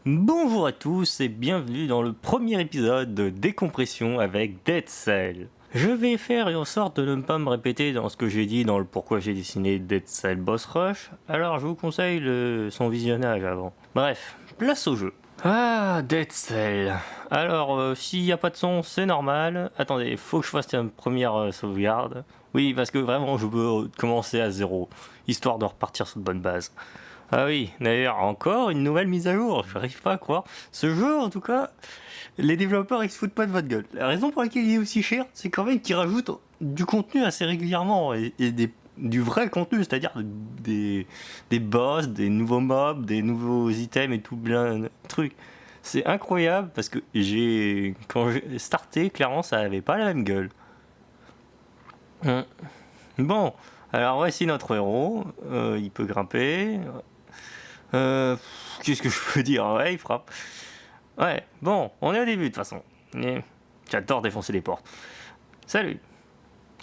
Bonjour à tous et bienvenue dans le premier épisode de Décompression avec Dead Cell. Je vais faire en sorte de ne pas me répéter dans ce que j'ai dit dans le pourquoi j'ai dessiné Dead Cell Boss Rush, alors je vous conseille son visionnage avant. Bref, place au jeu. Ah, Dead Cell. Alors, s'il n'y a pas de son, c'est normal. Attendez, faut que je fasse une première sauvegarde. Oui, parce que vraiment, je veux commencer à zéro, histoire de repartir sur de bonnes bases. Ah oui, d'ailleurs, encore une nouvelle mise à jour, j'arrive pas à croire. Ce jeu, en tout cas, les développeurs ils se foutent pas de votre gueule. La raison pour laquelle il est aussi cher, c'est quand même qu'ils rajoutent du contenu assez régulièrement et du vrai contenu, c'est-à-dire des boss, des nouveaux mobs, des nouveaux items et tout plein de trucs. C'est incroyable parce que quand j'ai starté, clairement, ça avait pas la même gueule. Bon, alors voici notre héros. Il peut grimper. Qu'est-ce que je peux dire? Ouais, il frappe. Ouais, bon, on est au début de toute façon. J'adore défoncer les portes. Salut.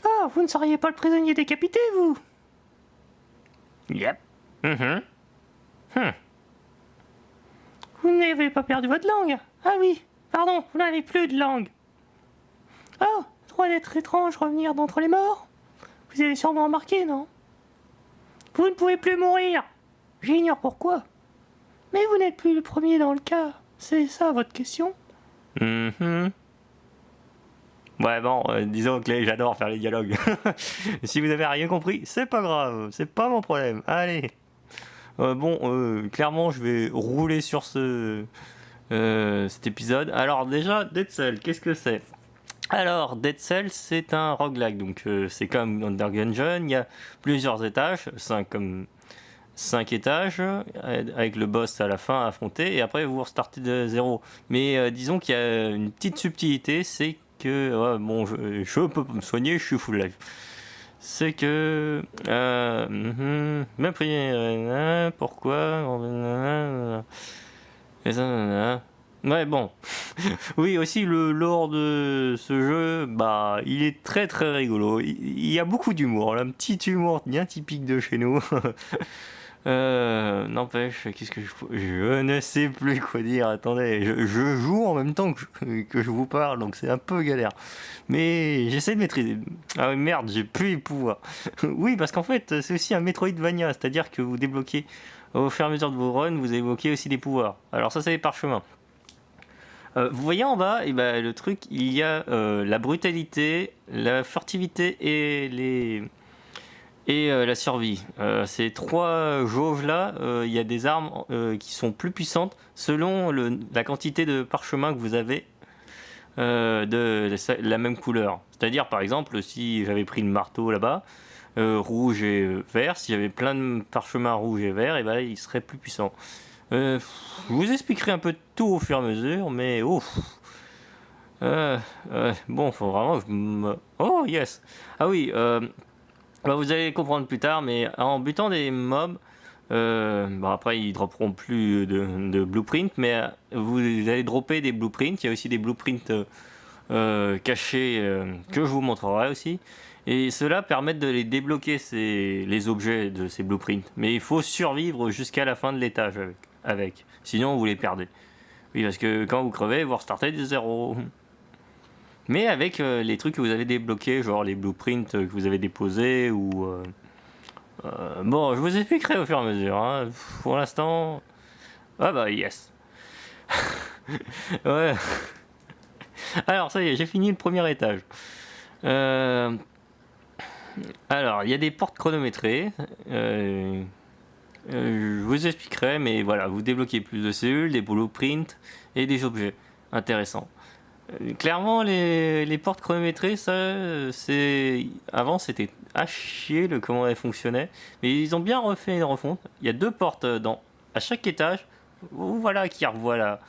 Ah, vous ne seriez pas le prisonnier décapité, vous? Yep. Vous n'avez pas perdu votre langue? Ah oui, pardon, vous n'avez plus de langue. Oh, droit d'être étrange revenir d'entre les morts? Vous avez sûrement remarqué, non? Vous ne pouvez plus mourir. J'ignore pourquoi. Mais vous n'êtes plus le premier dans le cas. C'est ça votre question? Ouais, bon, disons que j'adore faire les dialogues. Si vous avez rien compris, c'est pas grave, c'est pas mon problème. Allez. Clairement, je vais rouler sur cet épisode. Alors déjà, Dead Cell, qu'est-ce que c'est? Alors, Dead Cell, c'est un roguelike, donc c'est comme Under Gungeon, il y a plusieurs étages, 5 étages, avec le boss à la fin à affronter, et après vous restartez de zéro. Mais disons qu'il y a une petite subtilité, c'est que, je peux me soigner, je suis full life. C'est que, même pourquoi, ouais, bon. Oui, aussi le lore de ce jeu, bah, il est très très rigolo. Il y a beaucoup d'humour, là, un petit humour bien typique de chez nous. N'empêche, je ne sais plus quoi dire. Attendez, je joue en même temps que je vous parle, donc c'est un peu galère. Mais j'essaie de maîtriser. Ah oui, merde, j'ai plus les pouvoirs. Oui, parce qu'en fait, c'est aussi un Metroidvania, c'est-à-dire que vous débloquez au fur et à mesure de vos runs, vous évoquez aussi des pouvoirs. Alors ça, c'est les parchemins. Vous voyez en bas, et ben, le truc, il y a la brutalité, la furtivité et la survie. Ces trois jauges là, il y a des armes qui sont plus puissantes selon la quantité de parchemin que vous avez de la même couleur. C'est-à-dire par exemple si j'avais pris le marteau là-bas, rouge et vert, si j'avais plein de parchemins rouge et vert, et ben, il serait plus puissant. Je vous expliquerai un peu tout au fur et à mesure, mais bon, faut vraiment que je me... Oh yes. Ah oui, bah, vous allez comprendre plus tard, mais en butant des mobs, après ils dropperont plus de blueprints, mais vous allez dropper des blueprints. Il y a aussi des blueprints cachés que je vous montrerai aussi. Et cela permet de les débloquer, les objets de ces blueprints. Mais il faut survivre jusqu'à la fin de l'étage avec. Sinon vous les perdez. Oui, parce que quand vous crevez, vous restartez de zéro. Mais avec les trucs que vous avez débloqués, genre les blueprints que vous avez déposés ou... bon, je vous expliquerai au fur et à mesure. Hein. Pour l'instant... Ah bah yes. Ouais. Alors ça y est, j'ai fini le premier étage. Alors, il y a des portes chronométrées. Je vous expliquerai, mais voilà, vous débloquez plus de cellules, des blueprints et des objets intéressants. Clairement, les portes chronométrées, ça, avant c'était à chier comment elles fonctionnaient, mais ils ont bien refait une refonte. Il y a 2 portes à chaque étage. Voilà qui revoilà.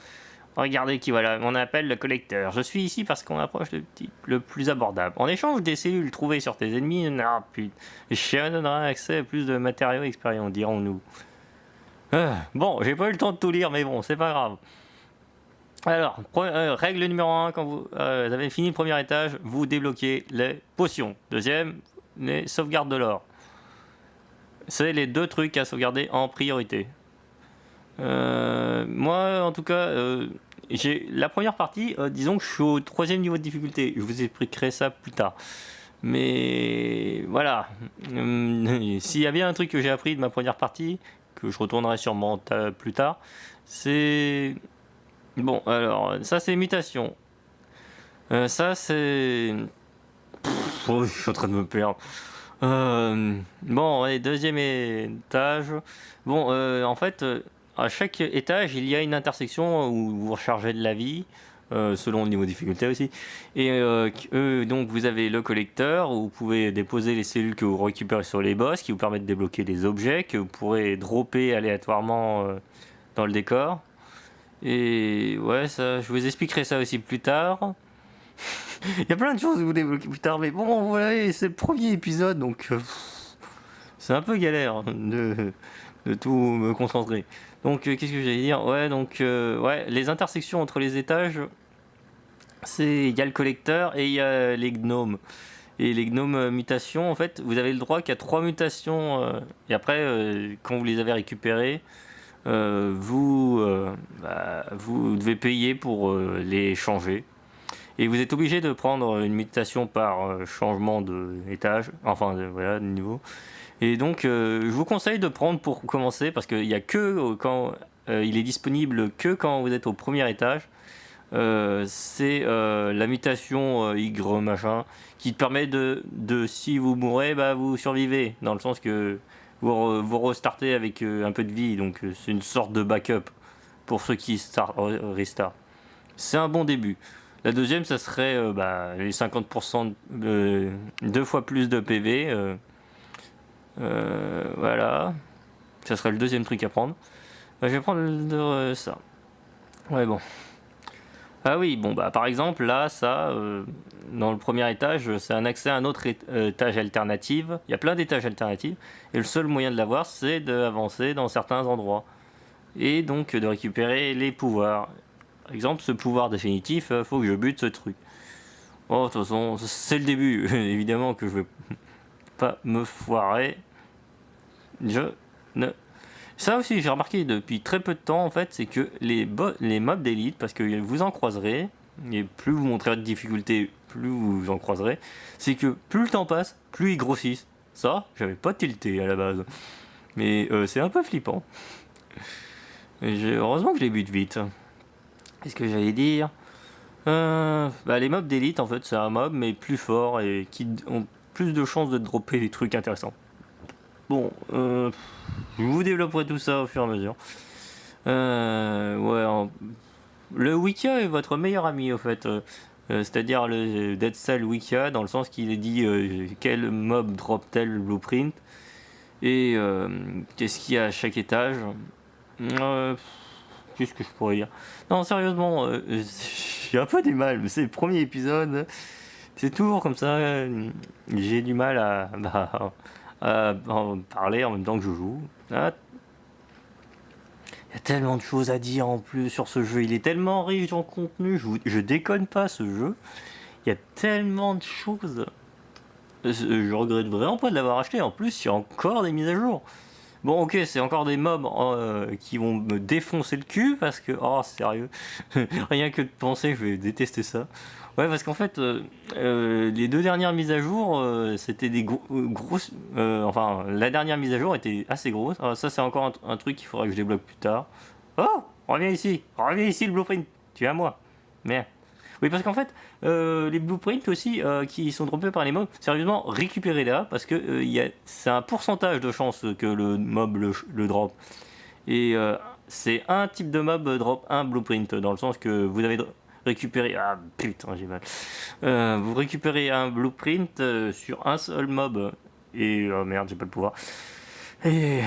Regardez qui voilà, on appelle le collecteur. Je suis ici parce qu'on approche le type le plus abordable. En échange des cellules trouvées sur tes ennemis, je donnerai accès à plus de matériaux expérients, dirons-nous. Bon, j'ai pas eu le temps de tout lire, mais bon, c'est pas grave. Alors, règle numéro 1, quand vous avez fini le premier étage, vous débloquez les potions. Deuxième, les sauvegardes de l'or. C'est les 2 trucs à sauvegarder en priorité. Moi, en tout cas, j'ai la première partie, disons que je suis au troisième niveau de difficulté. Je vous expliquerai ça plus tard. Mais voilà, s'il y a bien un truc que j'ai appris de ma première partie, que je retournerai sûrement plus tard, c'est... Bon, alors, ça c'est mutation. Ça c'est... Oh, je suis en train de me perdre. Bon, allez, deuxième étage. Bon, en fait, à chaque étage, il y a une intersection où vous rechargez de la vie, selon le niveau de difficulté aussi. Et donc, vous avez le collecteur où vous pouvez déposer les cellules que vous récupérez sur les boss, qui vous permettent de débloquer des objets que vous pourrez dropper aléatoirement dans le décor. Et ouais, ça, je vous expliquerai ça aussi plus tard. Il y a plein de choses que vous débloquez plus tard, mais bon, voilà, c'est le premier épisode, donc c'est un peu galère de tout me concentrer. Donc, qu'est-ce que j'allais dire? Ouais, donc, ouais, les intersections entre les étages, il y a le collecteur et il y a les gnomes. Et les gnomes mutations, en fait, vous avez le droit qu'à 3 mutations, et après, quand vous les avez récupérées, vous devez payer pour les changer. Et vous êtes obligé de prendre une mutation par changement d'étage, enfin voilà, de niveau. Et donc je vous conseille de prendre pour commencer parce qu'il n'y a que quand il est disponible que quand vous êtes au premier étage. C'est la mutation Y machin qui te permet si vous mourrez, bah vous survivez dans le sens que vous restartez avec un peu de vie. Donc c'est une sorte de backup pour ceux qui restart. C'est un bon début. La deuxième, ça serait les 50% deux fois plus de PV. Voilà. Ça serait le deuxième truc à prendre. Je vais prendre ça. Ouais, bon. Ah oui, bon, bah par exemple, là, ça, dans le premier étage, c'est un accès à un autre étage alternatif. Il y a plein d'étages alternatifs. Et le seul moyen de l'avoir, c'est d'avancer dans certains endroits. Et donc de récupérer les pouvoirs. Par exemple, ce pouvoir définitif, faut que je bute ce truc. Oh, de toute façon, c'est le début. Évidemment que je vais pas me foirer. Je ne... Ça aussi, j'ai remarqué depuis très peu de temps, en fait, c'est que les mobs d'élite, parce que vous en croiserez, et plus vous montrez votre difficulté, plus vous en croiserez, c'est que plus le temps passe, plus ils grossissent. Ça, j'avais pas tilté à la base. Mais c'est un peu flippant. Heureusement que je les bute vite. Qu'est-ce que j'allais dire? Les mobs d'élite, en fait, c'est un mob, mais plus fort et qui ont plus de chances de dropper des trucs intéressants. Bon, je vous développerai tout ça au fur et à mesure. Le Wikia est votre meilleur ami, au fait. C'est-à-dire le Dead Cell Wikia, dans le sens qu'il est dit quel mob drop tel blueprint et qu'est-ce qu'il y a à chaque étage. Qu'est-ce que je pourrais dire? Non, sérieusement, j'ai un peu du mal. C'est le premier épisode. C'est toujours comme ça. J'ai du mal à en parler en même temps que je joue. Ah, il y a tellement de choses à dire en plus sur ce jeu. Il est tellement riche en contenu. Je déconne pas ce jeu. Il y a tellement de choses. Je regrette vraiment pas de l'avoir acheté. En plus, il y a encore des mises à jour. Bon, ok, c'est encore des mobs qui vont me défoncer le cul parce que, oh, sérieux, rien que de penser, je vais détester ça. Ouais, parce qu'en fait, les deux dernières mises à jour, c'était des grosses. Enfin, la dernière mise à jour était assez grosse. Alors, ça, c'est encore un truc qu'il faudra que je débloque plus tard. Oh, reviens ici le blueprint, tu es à moi. Merde. Oui, parce qu'en fait, les blueprints aussi qui sont droppés par les mobs, sérieusement, récupérez-la parce que c'est un pourcentage de chance que le mob le drop. Et c'est un type de mob drop un blueprint, dans le sens que vous avez récupéré. Ah putain, j'ai mal. Vous récupérez un blueprint sur un seul mob. Et merde, j'ai pas le pouvoir. Et.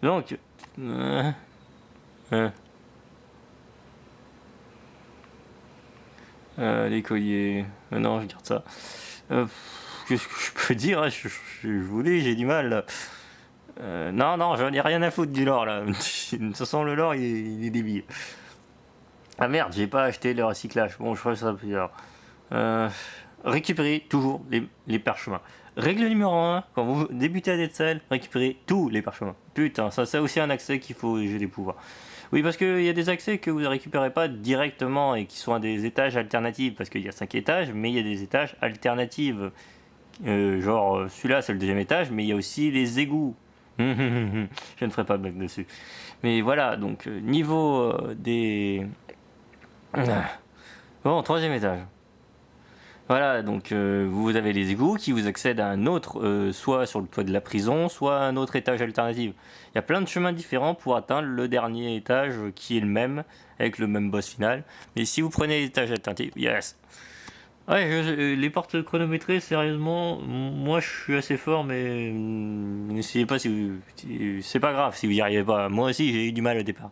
Donc. Les colliers. Non, je garde ça. Qu'est-ce que je peux dire? Je vous dis, j'ai du mal. Là. Non, j'en ai rien à foutre du lore là. De toute façon, le lore il est débile. Ah merde, j'ai pas acheté le recyclage. Bon, je ferai ça plus tard. Récupérer toujours les parchemins. Règle numéro 1, quand vous débutez à Dead Cell, récupérez tous les parchemins. Putain, ça c'est aussi un accès qu'il faut j'ai des pouvoirs. Oui, parce qu'il y a des accès que vous ne récupérez pas directement et qui sont à des étages alternatifs, parce qu'il y a 5 étages, mais il y a des étages alternatifs. Genre, celui-là c'est le deuxième étage, mais il y a aussi les égouts. Je ne ferai pas de blague dessus. Mais voilà, donc niveau des... Bon, troisième étage. Voilà, donc vous avez les égouts qui vous accèdent à un autre, soit sur le toit de la prison, soit à un autre étage alternatif. Il y a plein de chemins différents pour atteindre le dernier étage qui est le même, avec le même boss final. Mais si vous prenez l'étage alternatif, yes. Ouais, les portes chronométrées, sérieusement, moi je suis assez fort, mais n'essayez pas c'est pas grave si vous y arrivez pas. Moi aussi j'ai eu du mal au départ.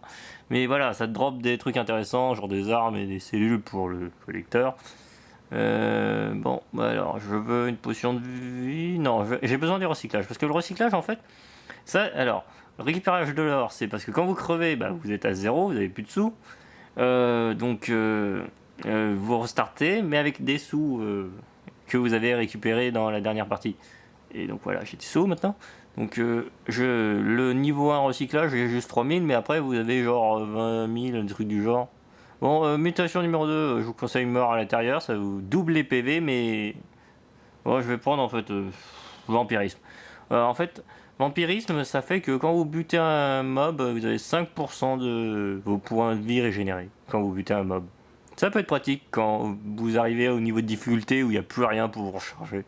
Mais voilà, ça te drop des trucs intéressants, genre des armes et des cellules pour le collecteur. Bon, bah alors, je veux une potion de vie. Non, j'ai besoin du recyclage. Parce que le recyclage, en fait, ça, alors, le récupérage de l'or, c'est parce que quand vous crevez, bah, vous êtes à zéro, vous avez plus de sous. Vous restartez, mais avec des sous que vous avez récupérés dans la dernière partie. Et donc voilà, j'ai des sous maintenant. Donc le niveau 1 recyclage, j'ai juste 3000, mais après vous avez genre 20 000, un truc du genre. Bon, mutation numéro 2, je vous conseille mort à l'intérieur, ça vous double les PV, mais... Bon, je vais prendre en fait vampirisme. En fait, vampirisme, ça fait que quand vous butez un mob, vous avez 5% de vos points de vie régénérés, quand vous butez un mob. Ça peut être pratique quand vous arrivez au niveau de difficulté où il n'y a plus rien pour vous recharger.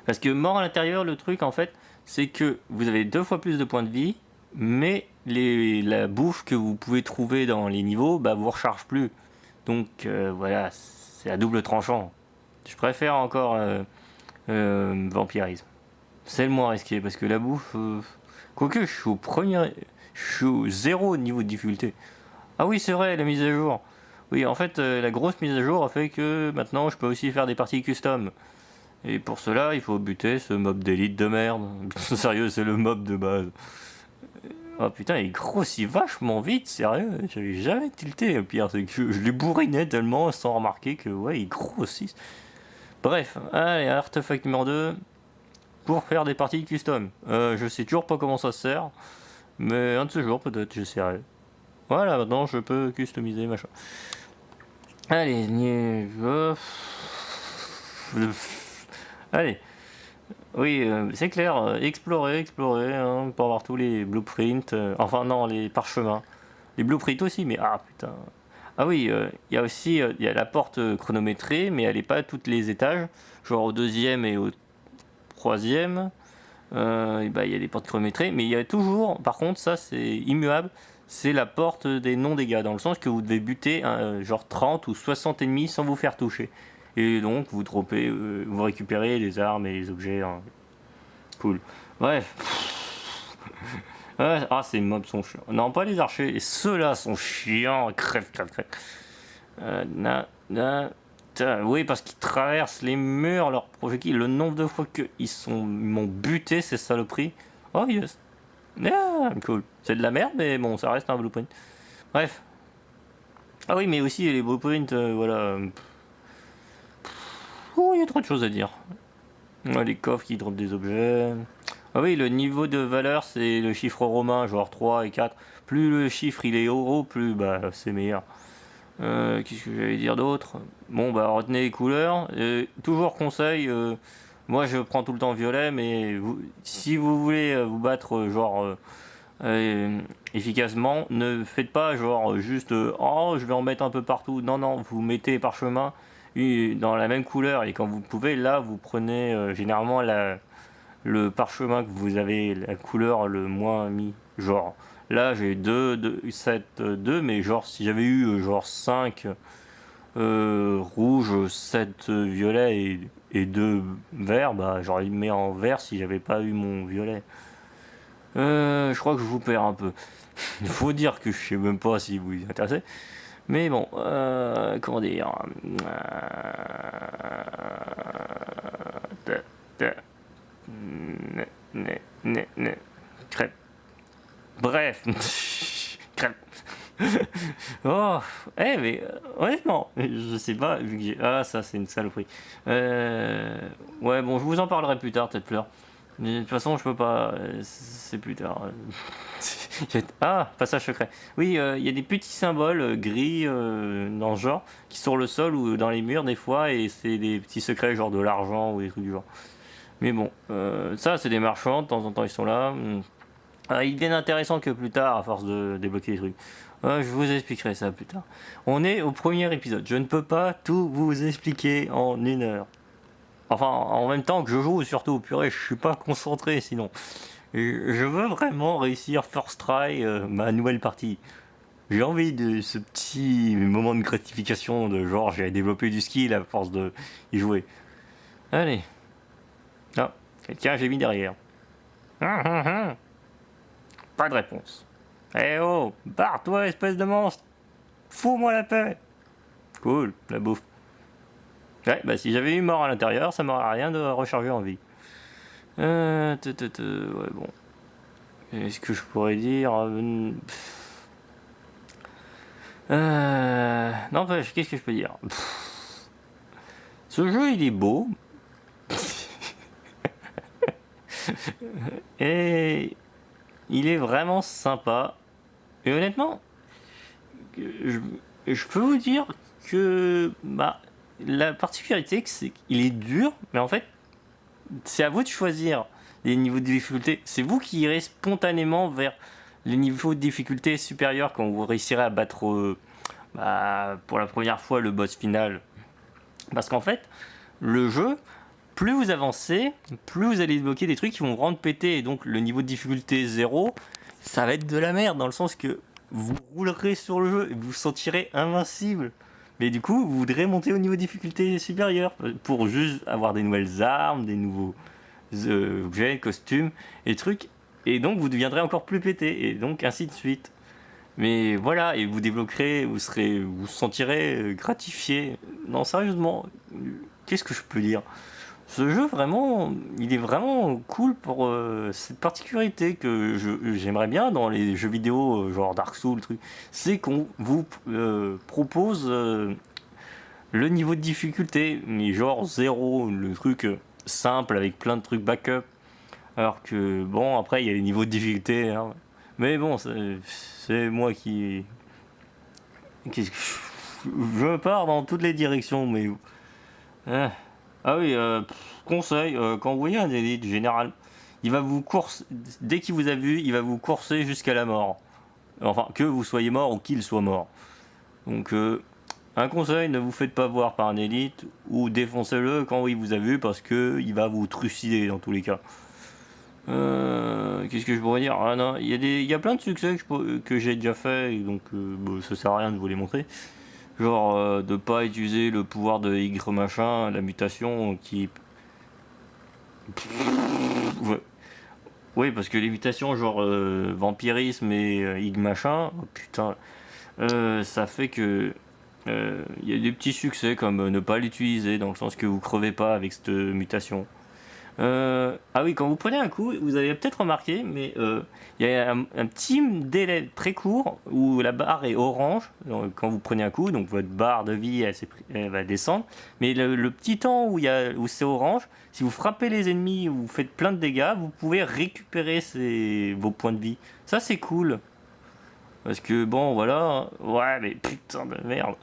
Parce que mort à l'intérieur, le truc en fait, c'est que vous avez 2 fois plus de points de vie, mais la bouffe que vous pouvez trouver dans les niveaux, bah vous recharge plus. Donc voilà, c'est à double tranchant. Je préfère encore vampirisme. C'est le moins risqué parce que la bouffe, quoique je suis au premier, je suis au 0 niveau de difficulté. Ah oui, c'est vrai, la mise à jour. Oui, en fait, la grosse mise à jour a fait que maintenant je peux aussi faire des parties custom. Et pour cela, il faut buter ce mob d'élite de merde. Sérieux, c'est le mob de base. Oh putain, il grossit vachement vite, sérieux. J'avais jamais tilté. Le pire, c'est que je l'ai bourriné tellement sans remarquer que, ouais, il grossit. Bref, allez, artefact numéro 2 pour faire des parties custom. Je sais toujours pas comment ça se sert, mais un de ces jours, peut-être, j'essaierai. Voilà, maintenant je peux customiser machin. Allez, allez. Oui, c'est clair, explorer, hein, pour avoir tous les blueprints, enfin non, les parchemins. Les blueprints aussi, mais ah putain. Ah oui, il y a aussi il y a la porte chronométrée, mais elle n'est pas à tous les étages. Genre au deuxième et au troisième, et bah, il y a des portes chronométrées, mais il y a toujours, par contre, ça c'est immuable, c'est la porte des non-dégâts, dans le sens que vous devez buter genre 30 ou 60 ennemis sans vous faire toucher. Et donc vous droppez, vous récupérez les armes et les objets. Hein. Cool. Bref. Ouais, ah, ces mobs sont chiants. Non, pas les archers. Et ceux-là sont chiants. Crève. Oui, parce qu'ils traversent les murs, leurs projectiles. Le nombre de fois qu'ils m'ont buté, ces saloperies. Oh yes. Ah, cool. C'est de la merde, mais bon, ça reste un blueprint. Bref. Ah oui, mais aussi les blueprints, voilà. Oh, il y a trop de choses à dire. Les coffres qui droppent des objets. Ah oui, le niveau de valeur, c'est le chiffre romain, genre 3 et 4. Plus le chiffre il est haut, plus bah, c'est meilleur. Qu'est-ce que j'allais dire d'autre? Bon, bah retenez les couleurs. Toujours conseil, moi je prends tout le temps violet, mais si vous voulez vous battre efficacement, ne faites pas genre juste oh je vais en mettre un peu partout. Non, vous mettez les parchemins dans la même couleur et quand vous pouvez, là vous prenez généralement le parchemin que vous avez la couleur le moins mis. Genre là j'ai 2, mais genre si j'avais eu genre 5 rouges, 7 violets et 2 verts, bah j'aurais mis en vert si j'avais pas eu mon violet. Je crois que je vous perds un peu. Il faut dire que je sais même pas si vous y intéressez. Mais bon, comment dire Crêpe. Bref. Crêpe. Oh, mais honnêtement, je sais pas, vu que j'ai... Ah, ça, c'est une saloperie. Ouais, bon, je vous en parlerai plus tard, peut-être fleur. Mais de toute façon, je peux pas, c'est plus tard. Ah, passage secret. Oui, il y a des petits symboles gris dans ce genre, qui sont sur le sol ou dans les murs des fois, et c'est des petits secrets, genre de l'argent ou des trucs du genre. Mais bon, ça, c'est des marchands, de temps en temps, ils sont là. Ils deviennent intéressants que plus tard, à force de débloquer des trucs. Je vous expliquerai ça plus tard. On est au premier épisode. Je ne peux pas tout vous expliquer en 1 heure. Enfin, en même temps que je joue, surtout. Purée, je suis pas concentré sinon. Je veux vraiment réussir first try ma nouvelle partie. J'ai envie de ce petit moment de gratification de genre j'ai développé du skill à force de y jouer. Allez. Ah, quelqu'un j'ai mis derrière. Pas de réponse. Eh oh, barre-toi espèce de monstre. Fous-moi la paix. Cool, la bouffe. Ouais, bah si j'avais eu mort à l'intérieur, ça m'aurait rien de recharger en vie. Ouais, bon. Est-ce que je pourrais dire non, qu'est-ce que je peux dire? Ce jeu, il est beau. Et il est vraiment sympa. Et honnêtement, je, je peux vous dire que la particularité, c'est qu'il est dur, mais en fait, c'est à vous de choisir les niveaux de difficulté. C'est vous qui irez spontanément vers les niveaux de difficulté supérieurs quand vous réussirez à battre pour la première fois le boss final. Parce qu'en fait, le jeu, plus vous avancez, plus vous allez débloquer des trucs qui vont rendre péter. Et donc le niveau de difficulté 0, ça va être de la merde dans le sens que vous roulerez sur le jeu et vous vous sentirez invincible. Mais du coup, vous voudrez monter au niveau de difficulté supérieur pour juste avoir des nouvelles armes, des nouveaux objets, costumes et trucs. Et donc vous deviendrez encore plus pété et donc ainsi de suite. Mais voilà, et vous débloquerez, vous sentirez gratifié. Non, sérieusement, qu'est-ce que je peux dire? Ce jeu, vraiment, il est vraiment cool pour cette particularité que j'aimerais bien dans les jeux vidéo, genre Dark Souls, truc. C'est qu'on vous propose le niveau de difficulté, mais genre 0, le truc simple avec plein de trucs backup. Alors que, bon, après, il y a les niveaux de difficulté. Hein. Mais bon, c'est moi qui. Qu'est-ce que je pars dans toutes les directions, mais. Ah oui, conseil, quand vous voyez un élite général, il va vous courser, dès qu'il vous a vu, il va vous courser jusqu'à la mort. Enfin, que vous soyez mort ou qu'il soit mort. Donc, un conseil, ne vous faites pas voir par un élite ou défoncez-le quand il vous a vu parce que il va vous trucider dans tous les cas. Qu'est-ce que je pourrais dire? Ah non, il y a plein de succès que j'ai déjà fait, et donc ça sert à rien de vous les montrer. Genre de pas utiliser le pouvoir de Y machin, la mutation qui... Ouais. Oui, parce que les mutations genre vampirisme et Y machin, oh, putain, ça fait que il y a des petits succès comme ne pas l'utiliser dans le sens que vous crevez pas avec cette mutation. Ah oui, quand vous prenez un coup, vous avez peut-être remarqué, mais il y a un petit délai très court où la barre est orange quand vous prenez un coup, donc votre barre de vie elle va descendre. Mais le petit temps où c'est orange, si vous frappez les ennemis ou vous faites plein de dégâts, vous pouvez récupérer vos points de vie. Ça c'est cool. Parce que bon, voilà. Ouais, mais putain de merde.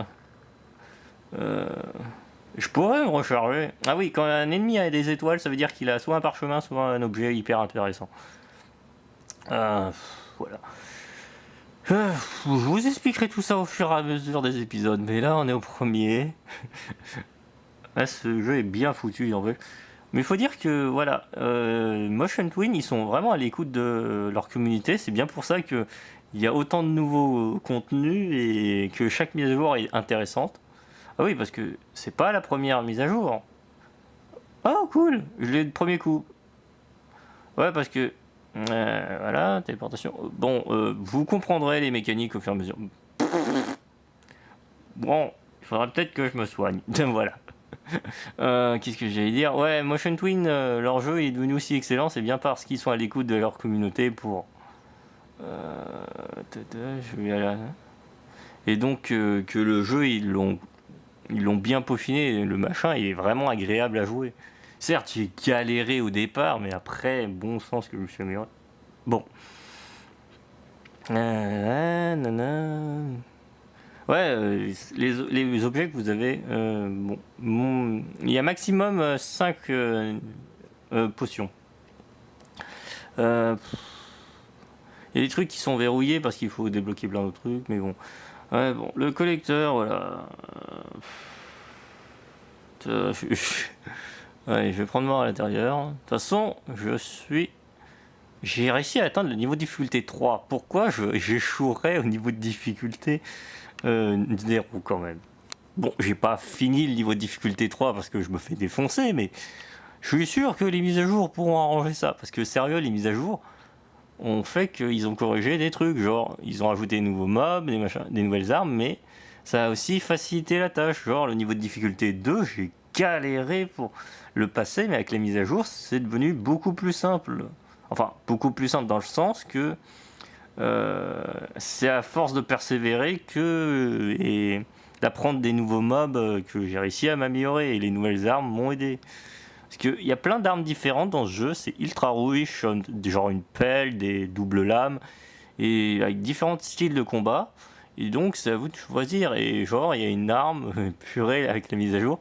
Je pourrais me recharger. Ah oui, quand un ennemi a des étoiles, ça veut dire qu'il a soit un parchemin, soit un objet hyper intéressant. Voilà. Je vous expliquerai tout ça au fur et à mesure des épisodes, mais là on est au premier. Ce jeu est bien foutu en fait. Mais il faut dire que voilà, Motion Twin, ils sont vraiment à l'écoute de leur communauté. C'est bien pour ça qu'il y a autant de nouveaux contenus et que chaque mise à jour est intéressante. Ah oui, parce que c'est pas la première mise à jour. Oh cool, je l'ai le premier coup. Ouais, parce que voilà, téléportation. Bon, vous comprendrez les mécaniques au fur et à mesure. Bon, il faudra peut-être que je me soigne. Voilà. Qu'est-ce que j'allais dire? Ouais, Motion Twin, leur jeu est devenu aussi excellent, c'est bien parce qu'ils sont à l'écoute de leur communauté pour. Je vais aller là. Et donc que le jeu, ils l'ont bien peaufiné, le machin, il est vraiment agréable à jouer. Certes, j'ai galéré au départ, mais après, bon sens que je me suis amélioré. Bon. Ouais, les objets que vous avez, il y a maximum 5 potions. Il y a des trucs qui sont verrouillés parce qu'il faut débloquer plein d'autres trucs, mais bon. Ouais, bon, le collecteur, voilà. Ouais, je vais prendre mort à l'intérieur. De toute façon, j'ai réussi à atteindre le niveau de difficulté 3. Pourquoi j'échouerais au niveau de difficulté 0 quand même? Bon, j'ai pas fini le niveau de difficulté 3 parce que je me fais défoncer, mais je suis sûr que les mises à jour pourront arranger ça. Parce que sérieux, les mises à jour ont fait qu'ils ont corrigé des trucs. Genre, ils ont ajouté des nouveaux mobs, des nouvelles armes, mais ça a aussi facilité la tâche. Genre, le niveau de difficulté 2, j'ai galéré pour le passer, mais avec les mises à jour, c'est devenu beaucoup plus simple. Enfin, beaucoup plus simple dans le sens que c'est à force de persévérer et d'apprendre des nouveaux mobs que j'ai réussi à m'améliorer, et les nouvelles armes m'ont aidé. Parce qu'il y a plein d'armes différentes dans ce jeu, c'est ultra riche, genre une pelle, des doubles lames, et avec différents styles de combat. Et donc c'est à vous de choisir. Et genre il y a une arme purée avec la mise à jour.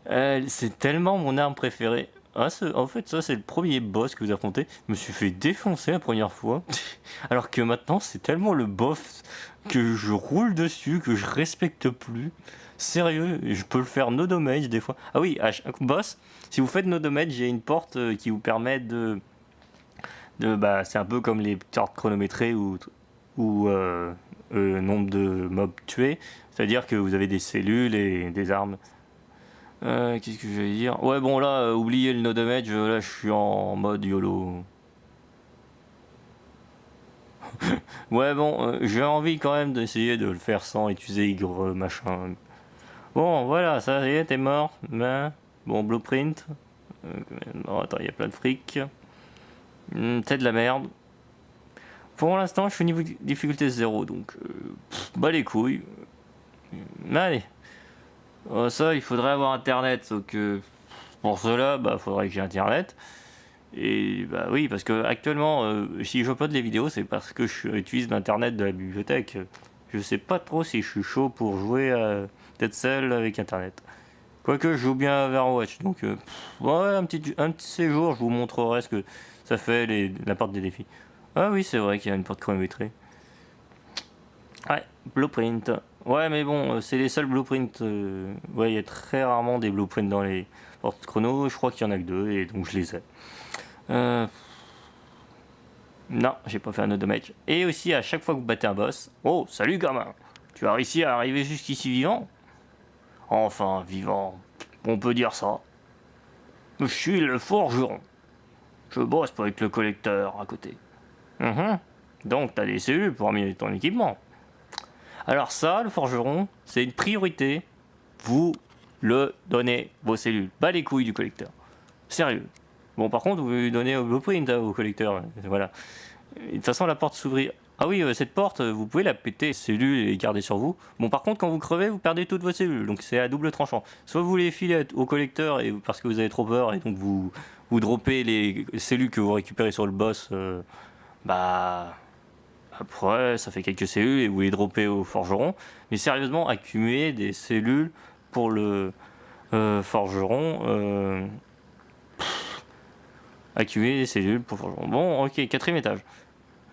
C'est tellement mon arme préférée. Ah, en fait, ça c'est le premier boss que vous affrontez. Je me suis fait défoncer la première fois. Alors que maintenant c'est tellement le boss que je roule dessus, que je respecte plus. Sérieux, je peux le faire no damage des fois. Ah oui, à chaque boss, si vous faites no damage, il y a une porte qui vous permet c'est un peu comme les cartes chronométrées ou nombre de mobs tués. C'est-à-dire que vous avez des cellules et des armes. Qu'est-ce que je vais dire? Ouais, bon, là, oubliez le no damage, là, je suis en mode YOLO. Ouais, bon, j'ai envie quand même d'essayer de le faire sans utiliser Y, machin. Bon, voilà, ça y est, t'es mort. Bon, blueprint. Bon, attends, il y a plein de fric. C'est de la merde. Pour l'instant, je suis niveau difficulté 0, donc bah les couilles. Allez. Ça, il faudrait avoir internet, donc pour cela, bah faudrait que j'ai internet. Et bah oui, parce que actuellement, si j'upload les vidéos, c'est parce que j'utilise l'internet de la bibliothèque. Je sais pas trop si je suis chaud pour jouer à Dead Cell avec internet. Quoique je joue bien à Overwatch, donc ouais, un petit séjour, je vous montrerai ce que ça fait la porte des défis. Ah oui, c'est vrai qu'il y a une porte chronométrée. Ouais, blueprint. Ouais, mais bon, c'est les seuls blueprints. Ouais, il y a très rarement des blueprints dans les portes chrono. Je crois qu'il y en a que 2, et donc je les ai. Non, j'ai pas fait un autre damage. Et aussi, à chaque fois que vous battez un boss, oh, salut gamin, tu as réussi à arriver jusqu'ici vivant? Enfin, vivant, on peut dire ça. Je suis le forgeron. Je bosse avec le collecteur à côté. Donc, t'as des cellules pour améliorer ton équipement. Alors ça, le forgeron, c'est une priorité. Vous le donnez, vos cellules. Pas les couilles du collecteur. Sérieux. Bon, par contre, vous lui donnez au blueprint au collecteur. Voilà. Et de toute façon, la porte s'ouvrir. Ah oui, cette porte, vous pouvez la péter, cellules, et les garder sur vous. Bon, par contre, quand vous crevez, vous perdez toutes vos cellules. Donc c'est à double tranchant. Soit vous les filez au collecteur parce que vous avez trop peur, et donc vous droppez les cellules que vous récupérez sur le boss. Après, ça fait quelques cellules et vous les droppez au forgeron. Mais sérieusement, accumuler des cellules pour le forgeron. Accumuler des cellules pour le forgeron. Bon, ok, 4e étage.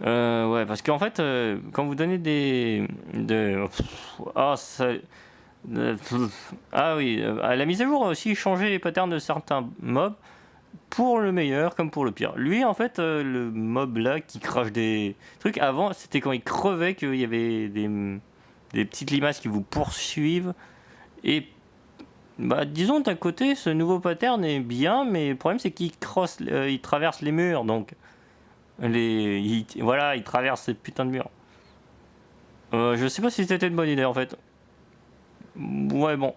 Ouais, parce qu'en fait, quand vous donnez ah oui, à la mise à jour a aussi changé les patterns de certains mobs pour le meilleur comme pour le pire. Lui, en fait, le mob là qui crache des trucs, avant, c'était quand il crevait qu'il y avait des petites limaces qui vous poursuivent. Et disons d'un côté, ce nouveau pattern est bien, mais le problème c'est qu'il il traverse les murs, donc il traverse ces putains de murs. Je sais pas si c'était une bonne idée en fait. Ouais, bon.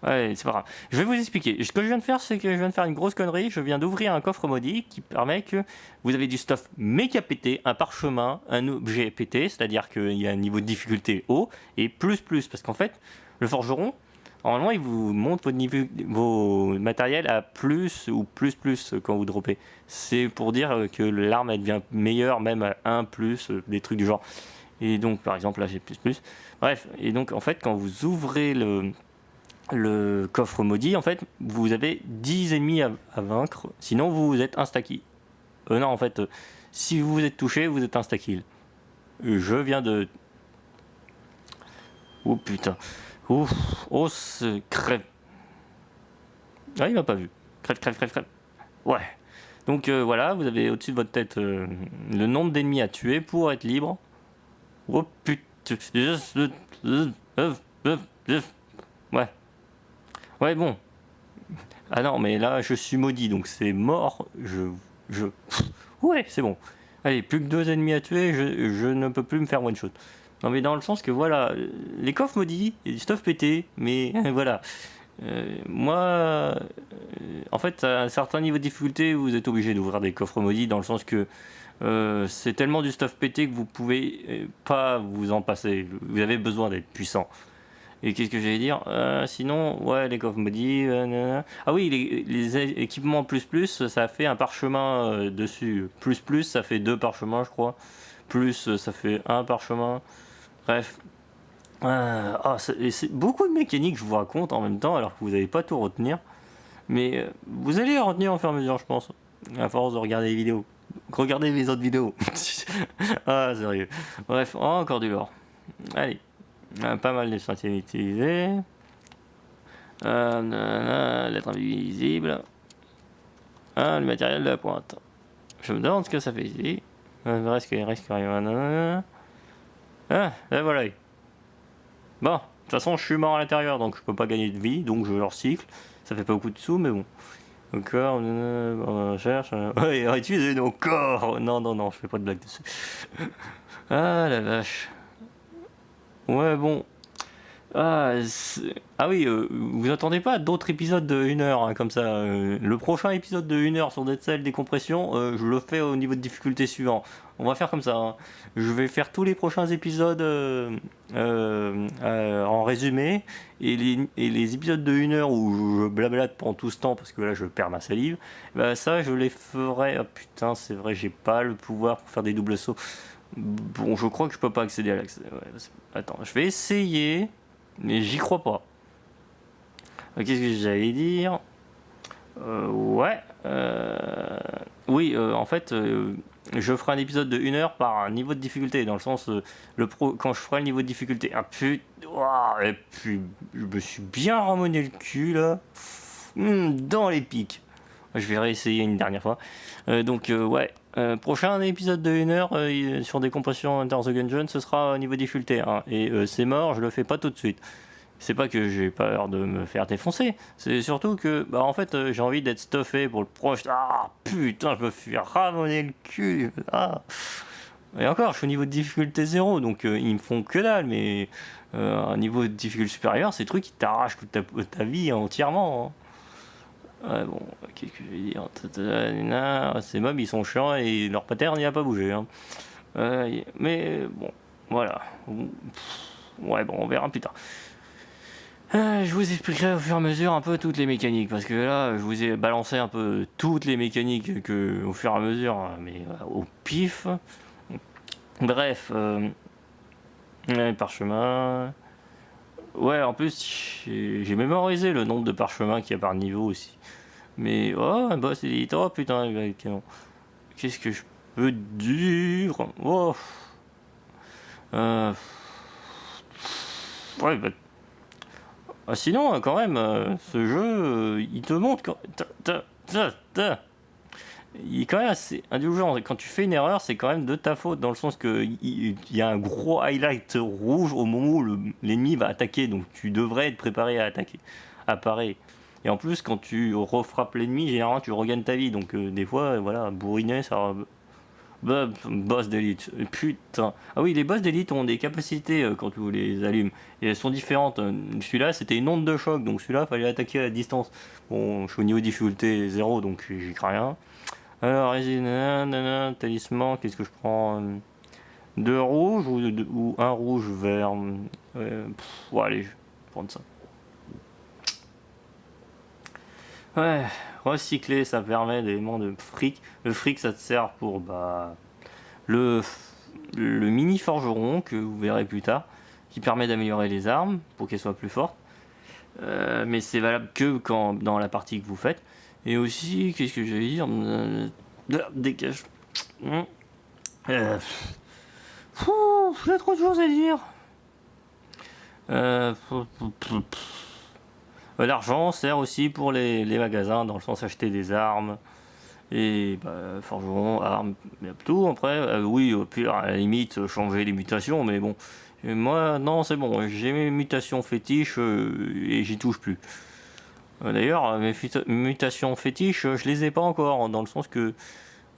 Ouais, c'est pas grave. Je vais vous expliquer. Ce que je viens de faire, c'est que je viens de faire une grosse connerie. Je viens d'ouvrir un coffre maudit qui permet que vous avez du stuff méga pété, un parchemin, un objet pété, c'est-à-dire qu'il y a un niveau de difficulté haut et plus. Parce qu'en fait, le forgeron, normalement, il vous montre vos matériels à plus ou plus quand vous droppez. C'est pour dire que l'arme elle devient meilleure, même à 1 plus, des trucs du genre. Et donc, par exemple, là j'ai plus. Bref, et donc en fait, quand vous ouvrez le coffre maudit, en fait, vous avez 10 ennemis à vaincre, sinon vous êtes insta-kill. Non, en fait, si vous êtes touché, vous êtes insta-kill. Je viens de... Oh putain. Ouf. Oh, crève. Ah, il m'a pas vu. Crève. Ouais. Donc voilà, vous avez au-dessus de votre tête le nombre d'ennemis à tuer pour être libre. Oh putain. Ouais. Ouais, bon. Ah non, mais là, je suis maudit, donc c'est mort. Ouais, c'est bon. Allez, plus que 2 ennemis à tuer, je ne peux plus me faire one-shot. Non, mais dans le sens que voilà, les coffres maudits, il y a du stuff pété, mais voilà. Moi, en fait, à un certain niveau de difficulté, vous êtes obligé d'ouvrir des coffres maudits, dans le sens que c'est tellement du stuff pété que vous pouvez pas vous en passer. Vous avez besoin d'être puissant. Et qu'est-ce que j'allais dire sinon, ouais, les coffres maudits. Ah oui, les équipements ça fait un parchemin dessus. Ça fait 2 parchemins, je crois. Ça fait 1 parchemin. Bref. C'est beaucoup de mécaniques que je vous raconte en même temps, alors que vous n'allez pas tout retenir. Mais vous allez retenir au fur et à mesure, je pense. À force de regarder les vidéos. Regardez mes autres vidéos. Ah, sérieux. Bref, encore du lore. Allez. Pas mal d'échantillons utilisés. Lettre invisible. Le matériel de la pointe. Je me demande ce que ça fait ici. Reste rien. Là voilà. Bon, de toute façon, je suis mort à l'intérieur, donc je peux pas gagner de vie, donc je le recycle. Ça fait pas beaucoup de sous, mais bon. Encore, on cherche. Ouais, utiliser nos corps. Non, je fais pas de blague dessus. Ah la vache. Ouais, bon. Ah oui, vous attendez pas d'autres épisodes de 1 heure comme ça. Le prochain épisode de 1 heure sur Dead Cell décompression, je le fais au niveau de difficulté suivant. On va faire comme ça. Hein. Je vais faire tous les prochains épisodes en résumé et les épisodes de 1 heure où je blablate pendant tout ce temps parce que là je perds ma salive. Bah ça je les ferai. Oh putain, c'est vrai, j'ai pas le pouvoir pour faire des doubles sauts. Bon, je crois que je peux pas accéder à l'accès. Ouais, attends, je vais essayer. Mais j'y crois pas. Qu'est-ce que j'allais dire Ouais. Oui, en fait, je ferai un épisode de 1 heure par niveau de difficulté. Dans le sens, quand je ferai le niveau de difficulté. Ah putain. Et puis, je me suis bien ramoné le cul là. Dans les pics. Je vais réessayer une dernière fois. Ouais. Prochain épisode de 1 heure sur Décompression Enter the Gungeon, ce sera au niveau difficulté. Hein, et c'est mort, je le fais pas tout de suite. C'est pas que j'ai peur de me faire défoncer, c'est surtout que, en fait, j'ai envie d'être stuffé pour le proche. Ah putain, je me fais ramoner le cul. Ah. Et encore, je suis au niveau de difficulté 0, donc ils me font que dalle, mais un niveau de difficulté supérieur, c'est des trucs qui t'arrachent toute ta vie entièrement. Hein. Ouais, bon, qu'est-ce que je vais dire Ces mobs, ils sont chiants et leur pattern, il a pas bougé. Hein. Mais bon, voilà. Ouais, bon, on verra plus tard. Je vous expliquerai au fur et à mesure un peu toutes les mécaniques, parce que là, je vous ai balancé un peu toutes les mécaniques au fur et à mesure, mais au pif. Bref, parchemin. Ouais, en plus, j'ai mémorisé le nombre de parchemins qu'il y a par niveau aussi. Mais oh, un boss élite, oh putain, qu'est-ce que je peux dire oh. Ouais, sinon, quand même, ce jeu, il te montre il est quand même assez indulgent. Quand tu fais une erreur, c'est quand même de ta faute, dans le sens que il y a un gros highlight rouge au moment où l'ennemi va attaquer, donc tu devrais être préparé à attaquer, à parer. Et en plus, quand tu refrappes l'ennemi, généralement tu regagnes ta vie, donc des fois, voilà, bourriner, ça Bah, boss d'élite. Putain. Ah oui, les boss d'élite ont des capacités quand tu les allumes. Et elles sont différentes. Celui-là, c'était une onde de choc, donc celui-là, fallait attaquer à la distance. Bon, je suis au niveau difficulté 0, donc j'y crains rien. Alors, talisman, qu'est-ce que je prends? Deux rouges ou un rouge vert? Bon, allez, je vais prendre ça. Ouais, recycler, ça permet d'éléments de fric. Le fric, ça te sert pour le, le mini forgeron que vous verrez plus tard, qui permet d'améliorer les armes pour qu'elles soient plus fortes. Mais c'est valable que quand dans la partie que vous faites. Et aussi, qu'est-ce que j'allais dire? Dégage. Il y a trop de choses à dire. L'argent sert aussi pour les magasins, dans le sens acheter des armes. Et forgeron, armes, tout. Après, oui, puis à la limite, changer les mutations, mais bon. Et moi, non, c'est bon, j'ai mes mutations fétiches et j'y touche plus. D'ailleurs, mes mutations fétiches, je les ai pas encore, dans le sens que,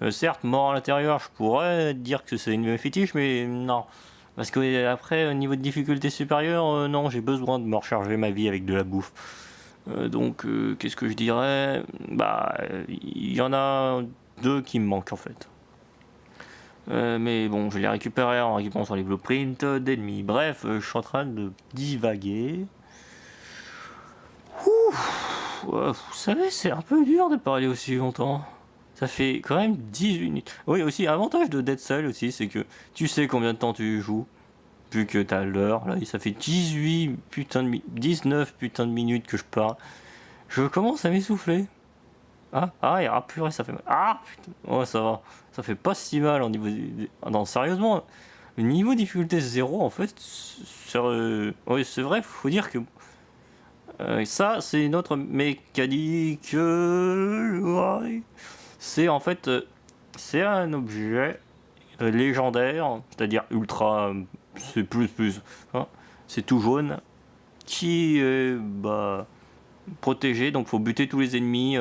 certes, mort à l'intérieur, je pourrais dire que c'est une fétiche, mais non. Parce que après, au niveau de difficulté supérieure, non, j'ai besoin de me recharger ma vie avec de la bouffe. Donc, qu'est-ce que je dirais? Il y en a deux qui me manquent en fait. Mais bon, je les récupérerai en récupérant sur les blueprints d'ennemis. Bref, je suis en train de divaguer. Vous savez, c'est un peu dur de parler aussi longtemps. Ça fait quand même 18 minutes. Oui, aussi, avantage de Dead Cell aussi, c'est que tu sais combien de temps tu joues. Vu que t'as l'heure, là, ça fait 19 putains de minutes que je parle. Je commence à m'essouffler. Purée, ça fait mal. Ah, putain. Ouais, ça va. Ça fait pas si mal en niveau... Non, sérieusement, le niveau difficulté 0, en fait, oui, c'est vrai, faut dire que... ça, c'est notre mécanique... ouais. C'est en fait... c'est un objet légendaire, c'est-à-dire ultra... c'est plus, hein, c'est tout jaune, qui est protégé, donc faut buter tous les ennemis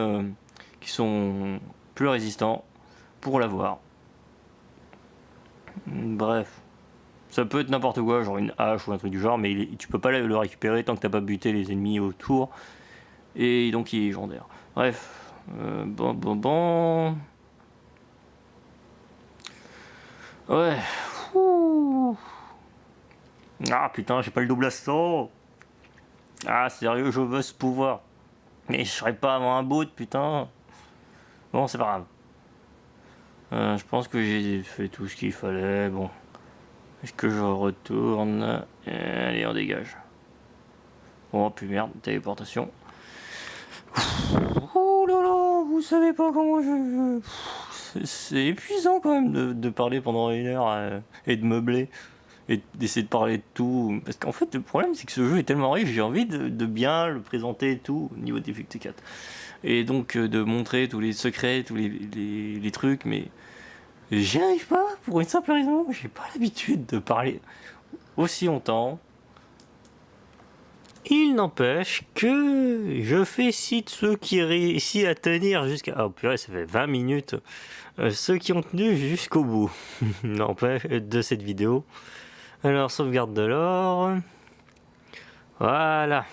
qui sont plus résistants pour l'avoir. Bref, ça peut être n'importe quoi, genre une hache ou un truc du genre, mais tu peux pas le récupérer tant que t'as pas buté les ennemis autour, et donc il est légendaire. Bref, bon. Ouais. Ouh. Ah putain, j'ai pas le double assaut. Ah sérieux, je veux ce pouvoir. Mais je serais pas avant un bout, putain. Bon, c'est pas grave. Je pense que j'ai fait tout ce qu'il fallait. Bon. Est-ce que je retourne? Allez, on dégage. Oh, puis merde, téléportation. Oh là là, vous savez pas comment je... C'est épuisant quand même de parler pendant une heure et de meubler. Et d'essayer de parler de tout. Parce qu'en fait, le problème, c'est que ce jeu est tellement riche, j'ai envie de bien le présenter et tout, au niveau difficulté 4. Et donc, de montrer tous les secrets, tous les trucs, mais j'y arrive pas, pour une simple raison, j'ai pas l'habitude de parler aussi longtemps. Il n'empêche que je fais ci de ceux qui réussissent à tenir jusqu'à... Oh purée, ça fait 20 minutes. Ceux qui ont tenu jusqu'au bout. N'empêche de cette vidéo. Alors, sauvegarde de l'or. Voilà.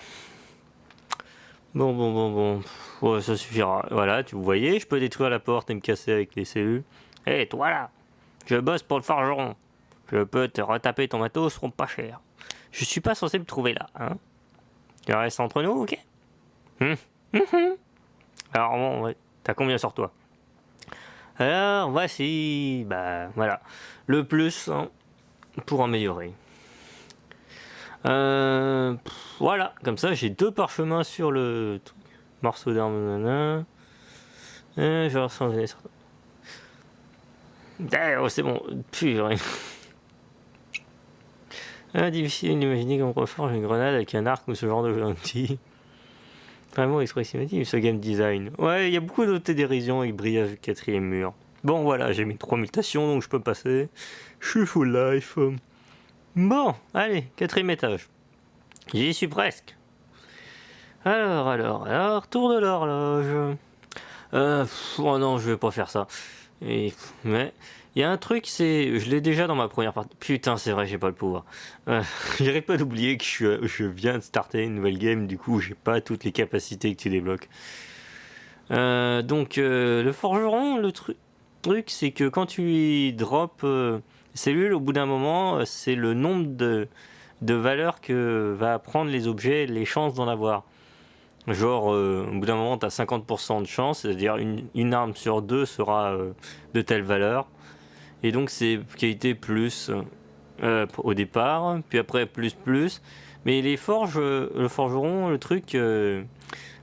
Bon. Ouais, ça suffira. Voilà, vous voyez, je peux détruire la porte et me casser avec les cellules. Hé, toi là, je bosse pour le forgeron. Je peux te retaper ton matos, seront pas cher. Je suis pas censé me trouver là, hein. Tu restes entre nous, ok? Alors bon, ouais. T'as combien sur toi? Alors, voici, voilà. Le plus, hein, pour améliorer. Voilà, comme ça j'ai 2 parchemins sur le morceau d'arme. Je ressens les sortes. Oh, c'est bon, purée. Difficile d'imaginer qu'on reforge une grenade avec un arc ou ce genre de gentil. Vraiment expressimatif ce game design. Ouais, il y a beaucoup d'autodérision avec brillage du 4e mur. Bon voilà, j'ai mis 3 mutations donc je peux passer. Je suis full life. Bon, allez, 4e étage. J'y suis presque. Alors, tour de l'horloge. Oh non, je vais pas faire ça. Mais Il y a un truc, je l'ai déjà dans ma première partie. Putain, c'est vrai, j'ai pas le pouvoir. J'arrête pas d'oublier que je viens de starter une nouvelle game, du coup, j'ai pas toutes les capacités que tu débloques. Le forgeron, le truc, c'est que quand tu drop cellules, au bout d'un moment, c'est le nombre de valeurs que va prendre les objets, les chances d'en avoir. Genre, au bout d'un moment, tu as 50% de chance, c'est-à-dire une arme sur deux sera de telle valeur. Et donc, c'est qualité plus au départ, puis après plus. Mais les forges, le forgeron, le truc,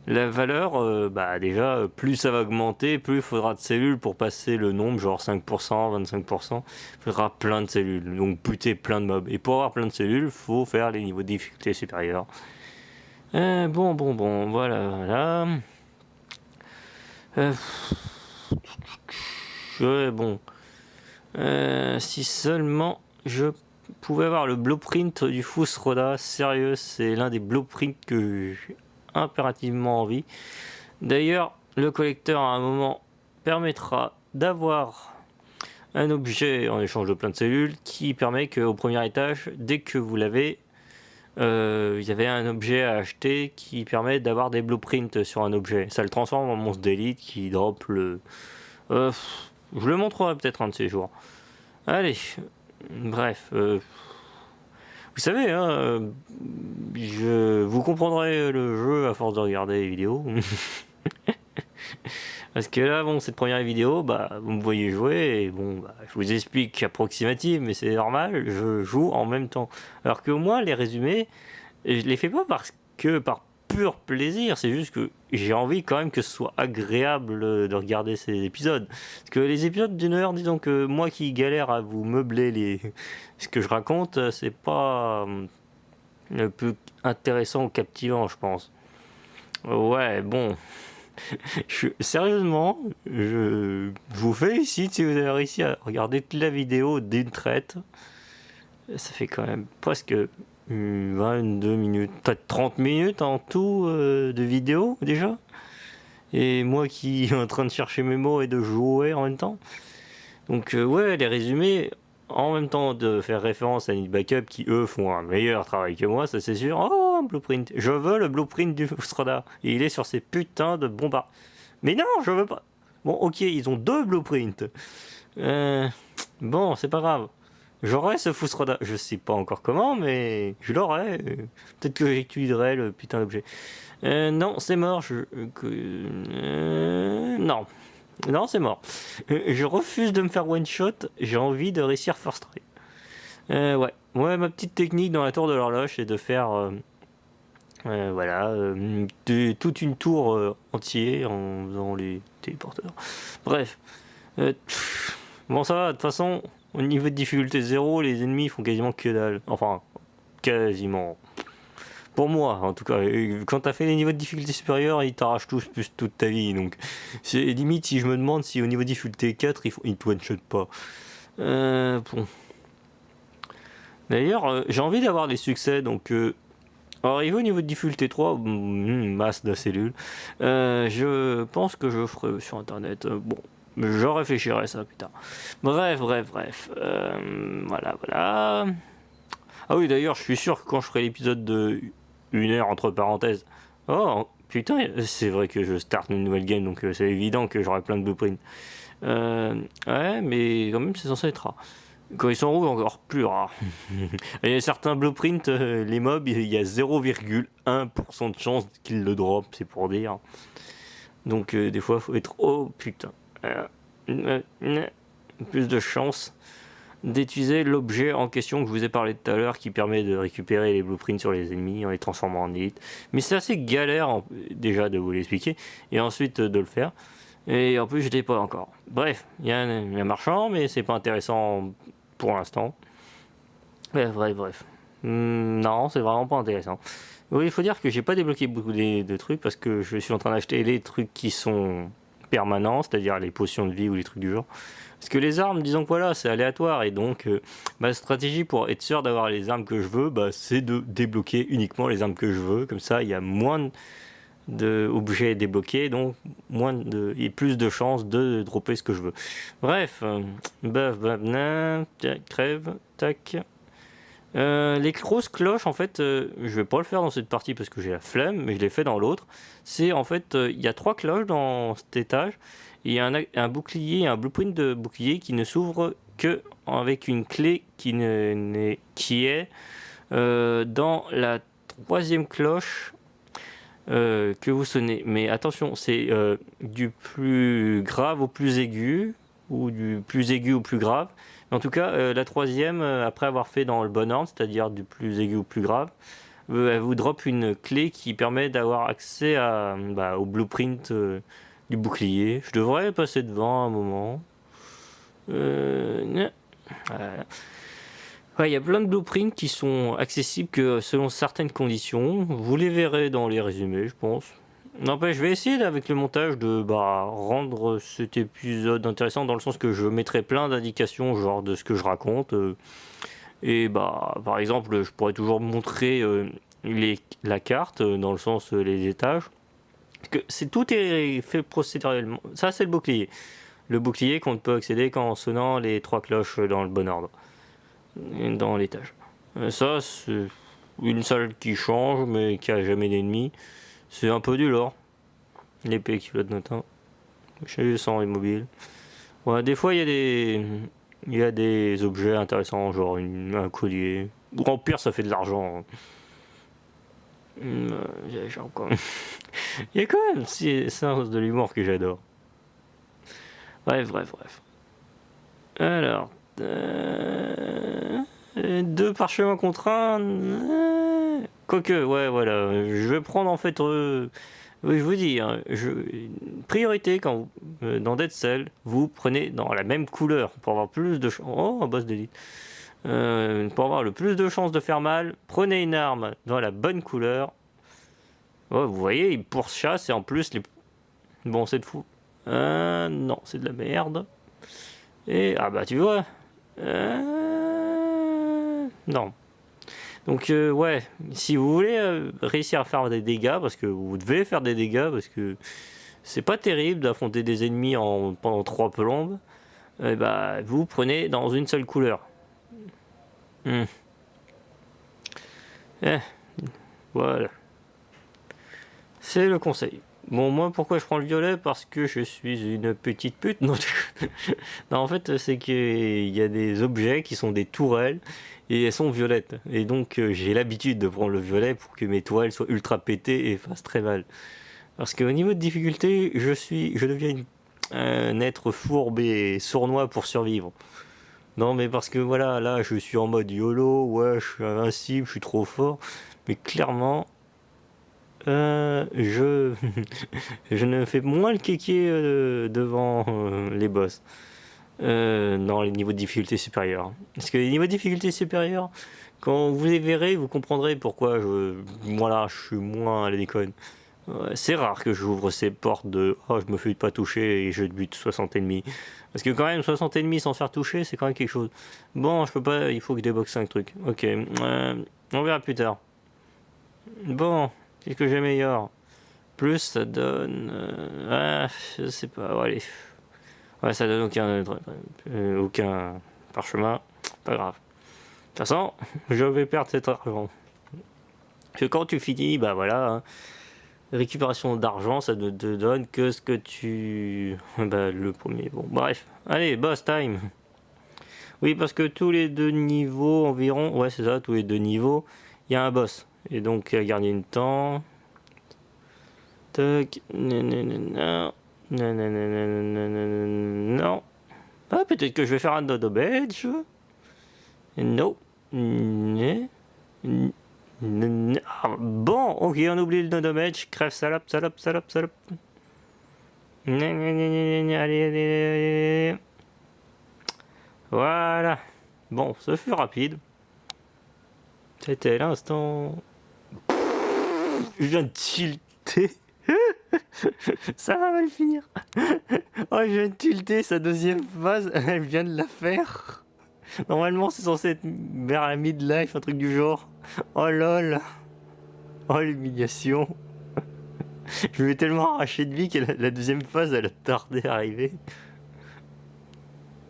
la valeur, déjà, plus ça va augmenter, plus il faudra de cellules pour passer le nombre, genre 5%, 25%. Il faudra plein de cellules, donc buter plein de mobs. Et pour avoir plein de cellules, il faut faire les niveaux de difficulté supérieurs. Voilà. Bon. Si seulement je pouvais avoir le blueprint du Fusroda, sérieux, c'est l'un des blueprints que j'ai impérativement envie. D'ailleurs, le collecteur à un moment permettra d'avoir un objet en échange de plein de cellules qui permet qu'au premier étage, dès que vous l'avez, il y avait un objet à acheter qui permet d'avoir des blueprints sur un objet. Ça le transforme en monstre d'élite qui drop le... je le montrerai peut-être un de ces jours. Allez, bref. Vous savez, hein, vous comprendrez le jeu à force de regarder les vidéos. Parce que là, bon, cette première vidéo, vous me voyez jouer, et bon, je vous explique approximative, mais c'est normal, je joue en même temps. Alors que moi, les résumés, je les fais pas par pur plaisir, c'est juste que j'ai envie quand même que ce soit agréable de regarder ces épisodes. Parce que les épisodes d'une heure, disons que moi qui galère à vous meubler ce que je raconte, c'est pas le plus intéressant ou captivant, je pense. Ouais, bon... Sérieusement, je vous félicite si vous avez réussi à regarder toute la vidéo d'une traite. Ça fait quand même presque 22 minutes, peut-être 30 minutes en tout de vidéo déjà. Et moi qui est en train de chercher mes mots et de jouer en même temps. Donc ouais, les résumés, en même temps de faire référence à Need Backup qui eux font un meilleur travail que moi, ça c'est sûr. Oh, un blueprint. Je veux le blueprint du Strada. Et il est sur ces putains de bombards. Mais non, je veux pas. Bon, ok, ils ont 2 blueprints. Bon, c'est pas grave. J'aurai ce Fusroda. Je sais pas encore comment, mais je l'aurai. Peut-être que j'étudierai le putain d'objet. Non, c'est mort. Non. Non, c'est mort. Je refuse de me faire one shot. J'ai envie de réussir first try. Ouais, ma petite technique dans la tour de l'horloge, c'est de faire toute une tour entière en faisant les téléporteurs. Bref. Bon, ça va, de toute façon, au niveau de difficulté 0, les ennemis font quasiment que dalle. Enfin, quasiment. Pour moi, en tout cas, quand t'as fait les niveaux de difficulté supérieurs, ils t'arrachent tous plus toute ta vie. Donc, c'est limite si je me demande si au niveau de difficulté 4, ils te one-shot pas. Bon. D'ailleurs, j'ai envie d'avoir des succès, donc... arrivé au niveau de difficulté 3, masse de cellules, je pense que je ferai sur internet. Bon, je réfléchirai ça plus tard. Bref. Voilà. Ah oui, d'ailleurs, je suis sûr que quand je ferai l'épisode de 1 heure entre parenthèses. Oh, putain, c'est vrai que je starte une nouvelle game, donc c'est évident que j'aurai plein de blueprints. Ouais, mais quand même, c'est censé être rare. Quand ils sont rouges, encore plus rare. Il y a certains blueprints, les mobs, il y a 0,1% de chance qu'ils le drop, c'est pour dire. Donc des fois, il faut être... Oh putain. Plus de chance d'utiliser l'objet en question que je vous ai parlé tout à l'heure qui permet de récupérer les blueprints sur les ennemis en les transformant en élite. Mais c'est assez galère déjà de vous l'expliquer et ensuite de le faire. Et en plus, je l'ai pas encore. Bref, il y a un marchand, mais c'est pas intéressant pour l'instant. Bref. Non, c'est vraiment pas intéressant. Oui, il faut dire que j'ai pas débloqué beaucoup de trucs parce que je suis en train d'acheter les trucs qui sont permanents, c'est-à-dire les potions de vie ou les trucs du genre. Parce que les armes, disons que voilà, c'est aléatoire et donc ma stratégie pour être sûr d'avoir les armes que je veux, c'est de débloquer uniquement les armes que je veux. Comme ça, il y a moins d'objets débloqués, donc et plus de chances de dropper ce que je veux. Bref, crève, tac. Les grosses cloches, en fait, je vais pas le faire dans cette partie parce que j'ai la flemme, mais je l'ai fait dans l'autre. C'est en fait, il y a 3 cloches dans cet étage. Et il y a un bouclier, un blueprint de bouclier qui ne s'ouvre que avec une clé qui est dans la 3e cloche que vous sonnez. Mais attention, c'est du plus grave au plus aigu, ou du plus aigu au plus grave. Mais en tout cas, la 3e, après avoir fait dans le bon ordre, c'est-à-dire du plus aigu au plus grave, elle vous drop une clé qui permet d'avoir accès au blueprint du bouclier. Je devrais passer devant un moment. Voilà. Il y a plein de blueprints qui sont accessibles que selon certaines conditions. Vous les verrez dans les résumés, je pense. N'empêche, je vais essayer avec le montage de rendre cet épisode intéressant dans le sens que je mettrai plein d'indications genre de ce que je raconte. Et par exemple, je pourrais toujours montrer la carte dans le sens les étages. Tout est fait procéduriellement. Ça, c'est le bouclier. Le bouclier qu'on ne peut accéder qu'en sonnant les 3 cloches dans le bon ordre. Dans l'étage. Ça, c'est une salle qui change, mais qui a jamais d'ennemis. C'est un peu du lore. L'épée qui flotte notin. Chez sans immobile. Ouais, des fois, il y a des objets intéressants, genre un collier. Ou en pire, ça fait de l'argent. Il y a quand même ce sens de l'humour que j'adore. Bref. Alors, 2 parchemins contre 1. Quoique, ouais, voilà. Je vais prendre en fait. Oui, je vous dis, hein, priorité quand dans Dead Cell, vous prenez dans la même couleur pour avoir plus de un boss d'élite. Pour avoir le plus de chances de faire mal, prenez une arme dans la bonne couleur. Ouais, vous voyez, il pourchasse et en plus les. Bon, c'est de fou. Non, c'est de la merde. Et tu vois. Non. Donc ouais, si vous voulez réussir à faire des dégâts, parce que vous devez faire des dégâts, parce que c'est pas terrible d'affronter des ennemis pendant 3 plombes, vous prenez dans une seule couleur. Voilà. C'est le conseil. Bon, moi, pourquoi je prends le violet? Parce que je suis une petite pute. Non, en fait, c'est qu'il y a des objets qui sont des tourelles et elles sont violettes. Et donc, j'ai l'habitude de prendre le violet pour que mes tourelles soient ultra pétées et fassent très mal. Parce qu'au niveau de difficulté, je deviens un être fourbe et sournois pour survivre. Non, mais parce que voilà, là, je suis en mode YOLO, ouais, je suis invincible, je suis trop fort. Mais clairement, je ne fais moins le kéké devant les boss dans les niveaux de difficulté supérieurs. Parce que les niveaux de difficulté supérieurs, quand vous les verrez, vous comprendrez pourquoi je suis moins à la déconne. C'est rare que j'ouvre ces portes de « Oh, je me fais pas toucher et je bute 60 ennemis ». Parce que quand même, 60 ennemis sans se faire toucher, c'est quand même quelque chose. Bon, je peux pas, il faut que je débloque 5 trucs. Ok, on verra plus tard. Bon, qu'est-ce que j'ai meilleur? Plus, ça donne... je sais pas, allez. Ouais, ça donne aucun parchemin. Pas grave. De toute façon, je vais perdre cet argent. Parce que quand tu finis, voilà... Hein, récupération d'argent, ça ne te donne que ce que tu... le premier, bon, bref. Allez, boss time. Oui, parce que tous les 2 niveaux environ... Ouais, c'est ça, tous les 2 niveaux, il y a un boss. Et donc, gardien de temps... Tac... Non... Ah, peut-être que je vais faire un dodo badge. Non... Bon, ok, on oublie le no damage, crève, salope. Allez. Voilà. Bon, ce fut rapide. C'était l'instant. Je viens de tilter. Ça va mal finir. Oh, je viens de tilter sa 2e phase. Elle vient de la faire. Normalement, c'est censé être vers la midlife, un truc du genre. Oh lol. Oh l'humiliation. Je lui ai tellement arraché de vie que la deuxième phase, elle a tardé à arriver.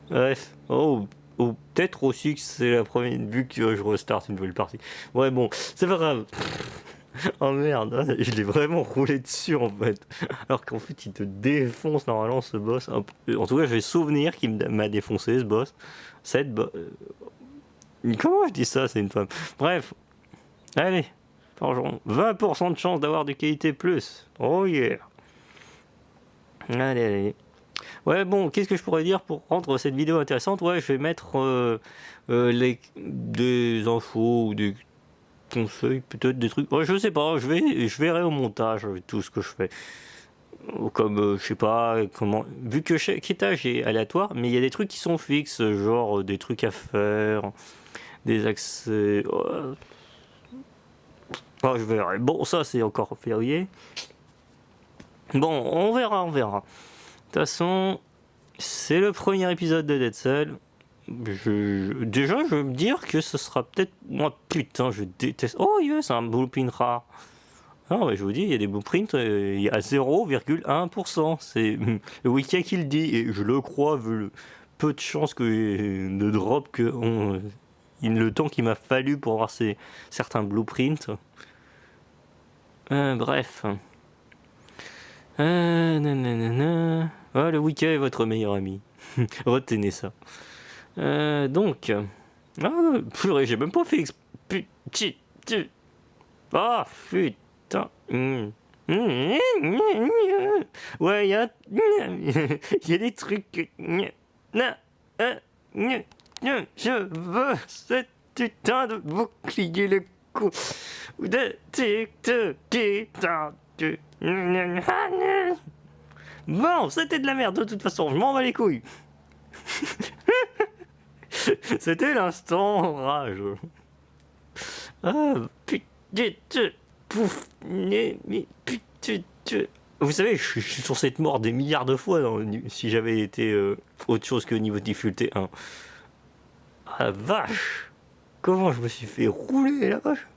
Bref. Oh, peut-être aussi que c'est la première, vu que je restarte une nouvelle partie. Ouais, bon, c'est pas grave. Oh merde, je l'ai vraiment roulé dessus en fait. Alors qu'en fait, il te défonce normalement ce boss. En tout cas, j'ai souvenir qu'il m'a défoncé ce boss. Cette Comment je dis ça, c'est une femme. Bref, allez, forgeron. 20% de chance d'avoir de qualité plus. Oh yeah. Allez. Ouais, bon, qu'est-ce que je pourrais dire pour rendre cette vidéo intéressante? Ouais, je vais mettre des infos ou des conseils, peut-être des trucs. Ouais, je sais pas, je verrai au montage tout ce que je fais. Comme, je sais pas, comment. Vu que chaque étage est aléatoire, mais il y a des trucs qui sont fixes, genre des trucs à faire, des accès. Oh, je verrai. Bon, ça, c'est encore verrouillé. Bon, on verra. De toute façon, c'est le premier épisode de Dead Cell. Déjà, je veux me dire que ce sera peut-être... Moi, putain, je déteste... Oh, c'est un blueprint rare. Non, mais je vous dis, il y a des blueprints, il y a 0,1%. C'est le wiki qui le dit, et je le crois, vu le peu de chances que de drop le temps qu'il m'a fallu pour avoir certains blueprints. Bref. Le wiki est votre meilleur ami. Retenez ça. Donc. Purée, j'ai même pas fait Ah, putain. Ouais, il y a des trucs. Je veux cette putain de bouclier le coup. Bon, c'était de la merde de toute façon, je m'en bats les couilles. C'était l'instant rage. Ah, putain, pouf, putain. Vous savez, je suis censé être mort des milliards de fois si j'avais été autre chose que niveau de difficulté 1. Ah la vache! Comment je me suis fait rouler la vache?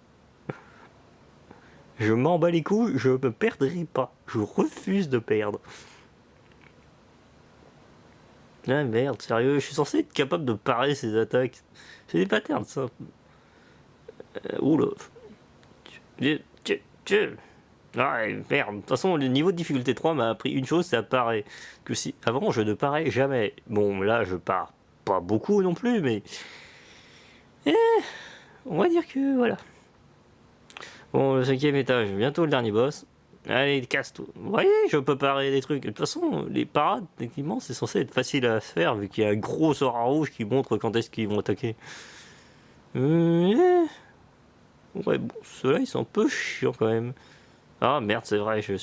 Je m'en bats les couilles, je me perdrai pas. Je refuse de perdre. Ah merde, sérieux, je suis censé être capable de parer ces attaques. C'est des patterns, ça. Oula. Ah merde, de toute façon, le niveau de difficulté 3 m'a appris une chose, c'est à parer. Que si avant, je ne parais jamais. Bon, là, je pars pas beaucoup non plus, mais... on va dire que, voilà. Bon, le 5e étage, bientôt le dernier boss. Allez, casse tout. Vous voyez, je peux parer des trucs. De toute façon, les parades, techniquement, c'est censé être facile à faire, vu qu'il y a un gros aura rouge qui montre quand est-ce qu'ils vont attaquer. Ouais, bon, ceux-là, ils sont un peu chiants quand même. Ah merde, c'est vrai, j'ai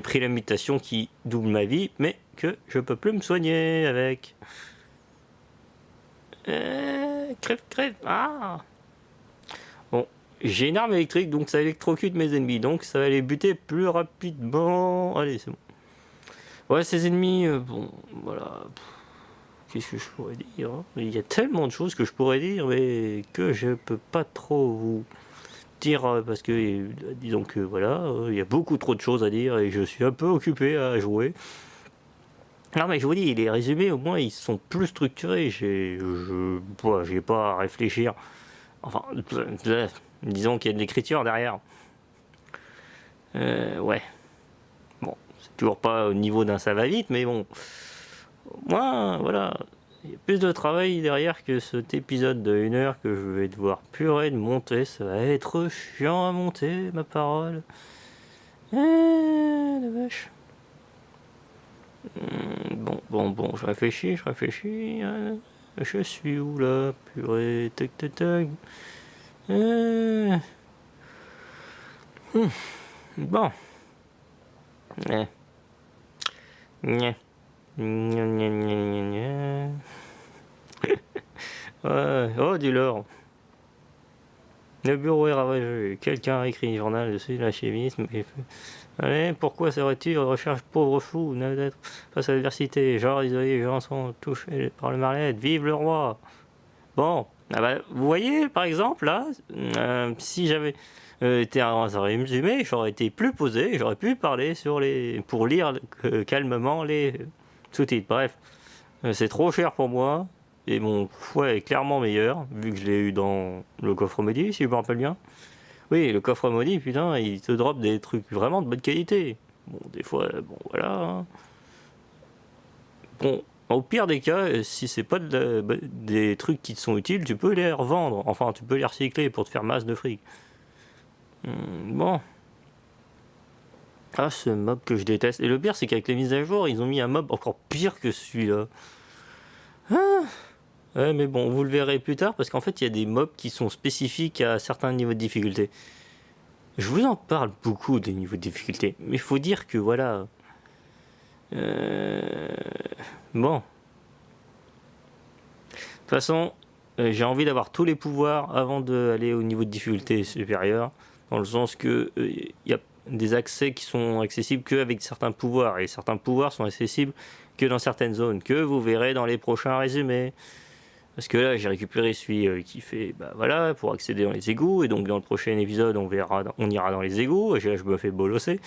pris la mutation qui double ma vie, mais que je peux plus me soigner avec. Crève. Ah. Bon, j'ai une arme électrique, donc ça électrocute mes ennemis, donc ça va les buter plus rapidement. Allez, c'est bon. Ouais, ces ennemis, bon, voilà. Qu'est-ce que je pourrais dire, hein? Il y a tellement de choses que je pourrais dire, mais que je peux pas trop vous dire, parce que, disons que voilà, il y a beaucoup trop de choses à dire et je suis un peu occupé à jouer. Non mais je vous dis, les résumés au moins ils sont plus structurés, j'ai pas à réfléchir. Enfin, disons qu'il y a de l'écriture derrière. Ouais. Bon, c'est toujours pas au niveau d'un ça va vite, mais bon. Moi, voilà. Il y a plus de travail derrière que cet épisode de 1 heure que je vais devoir purer de monter. Ça va être chiant à monter, ma parole. La vache. Bon, je réfléchis. Je suis où là? Purée, tac. Bon. Ouais. Oh, du lore. Le bureau est ravagé. Quelqu'un a écrit un journal dessus, l'alchimisme. Allez, pourquoi serait-il recherche pauvre fou d'être face à l'adversité? Genre isolé, les gens sont touchés par le mal-être. Vive le roi! Bon, Ah bah, vous voyez, par exemple, là, si j'avais été un résumé, j'aurais été plus posé, j'aurais pu parler pour lire calmement les sous-titres. Bref, c'est trop cher pour moi, et mon choix est clairement meilleur, vu que je l'ai eu dans le coffre maudit, si je me rappelle bien. Oui, le coffre maudit, putain, il te drop des trucs vraiment de bonne qualité. Bon, des fois, bon, voilà. Hein. Bon, au pire des cas, si c'est pas des trucs qui te sont utiles, tu peux les revendre. Enfin, tu peux les recycler pour te faire masse de fric. Bon. Ah, ce mob que je déteste. Et le pire, c'est qu'avec les mises à jour, ils ont mis un mob encore pire que celui-là. Ah. Ouais, mais bon, vous le verrez plus tard, parce qu'en fait, il y a des mobs qui sont spécifiques à certains niveaux de difficulté. Je vous en parle beaucoup des niveaux de difficulté, mais il faut dire que voilà... Bon. De toute façon, j'ai envie d'avoir tous les pouvoirs avant d'aller au niveau de difficulté supérieur, dans le sens que il y a des accès qui sont accessibles qu'avec certains pouvoirs, et certains pouvoirs sont accessibles que dans certaines zones, que vous verrez dans les prochains résumés. Parce que là, j'ai récupéré celui qui fait, bah voilà, pour accéder dans les égouts, et donc dans le prochain épisode, on ira dans les égouts, et là, je me fais bolosser.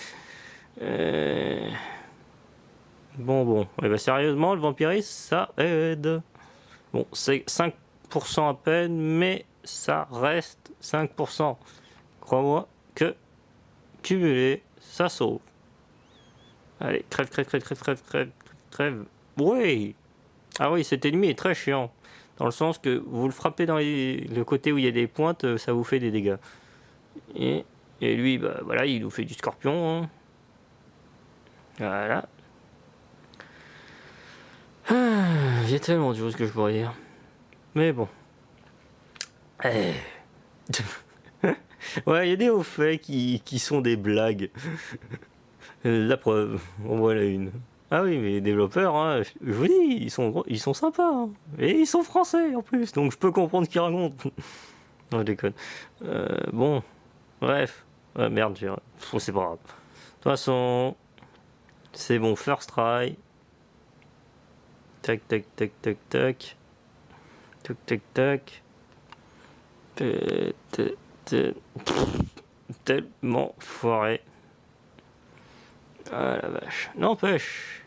Bon, et bah sérieusement, le vampirisme, ça aide. Bon, c'est 5% à peine, mais ça reste 5%. Crois-moi que cumuler, ça sauve. Allez, crève. Oui. Ah oui, cet ennemi est très chiant. Dans le sens que vous le frappez dans le côté où il y a des pointes, ça vous fait des dégâts. Et lui, bah voilà, il nous fait du scorpion. Hein. Voilà. Il y a tellement de choses que je pourrais dire. Mais bon. Ouais, il y a des hauts faits qui sont des blagues. La preuve, on voit la une. Ah oui, mais les développeurs, hein, je vous dis, ils sont sympas. Hein. Et ils sont français en plus, donc je peux comprendre ce qu'ils racontent. Non, je déconne. Bon, bref. Merde, c'est pas grave. De toute façon, c'est bon, first try. Tac. Tellement foiré. Ah la vache. N'empêche.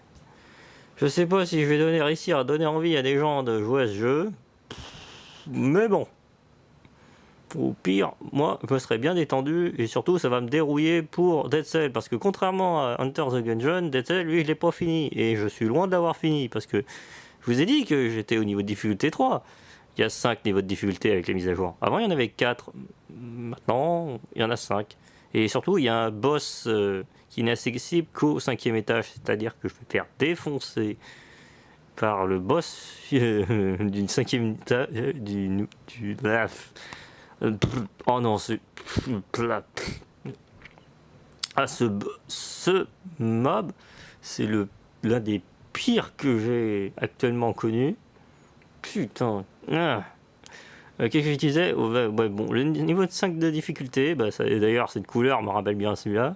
Je sais pas si je vais réussir à donner envie à des gens de jouer à ce jeu. Mais bon. Au pire, moi, je me serais bien détendu et surtout, ça va me dérouiller pour Dead Cell. Parce que contrairement à Enter the Gungeon, Dead Cell, lui, je l'ai pas fini. Et je suis loin de l'avoir fini. Parce que je vous ai dit que j'étais au niveau de difficulté 3. Il y a 5 niveaux de difficulté avec les mises à jour. Avant, il y en avait 4. Maintenant, il y en a 5. Et surtout, il y a un boss qui n'est accessible qu'au 5e étage. C'est-à-dire que je vais faire défoncer par le boss d'une 5e étage. Oh non, c'est... Ah, ce mob, c'est l'un des pires que j'ai actuellement connu. Putain. Qu'est-ce que je disais bon, le niveau de 5 de difficulté, bah, d'ailleurs cette couleur me rappelle bien celui-là.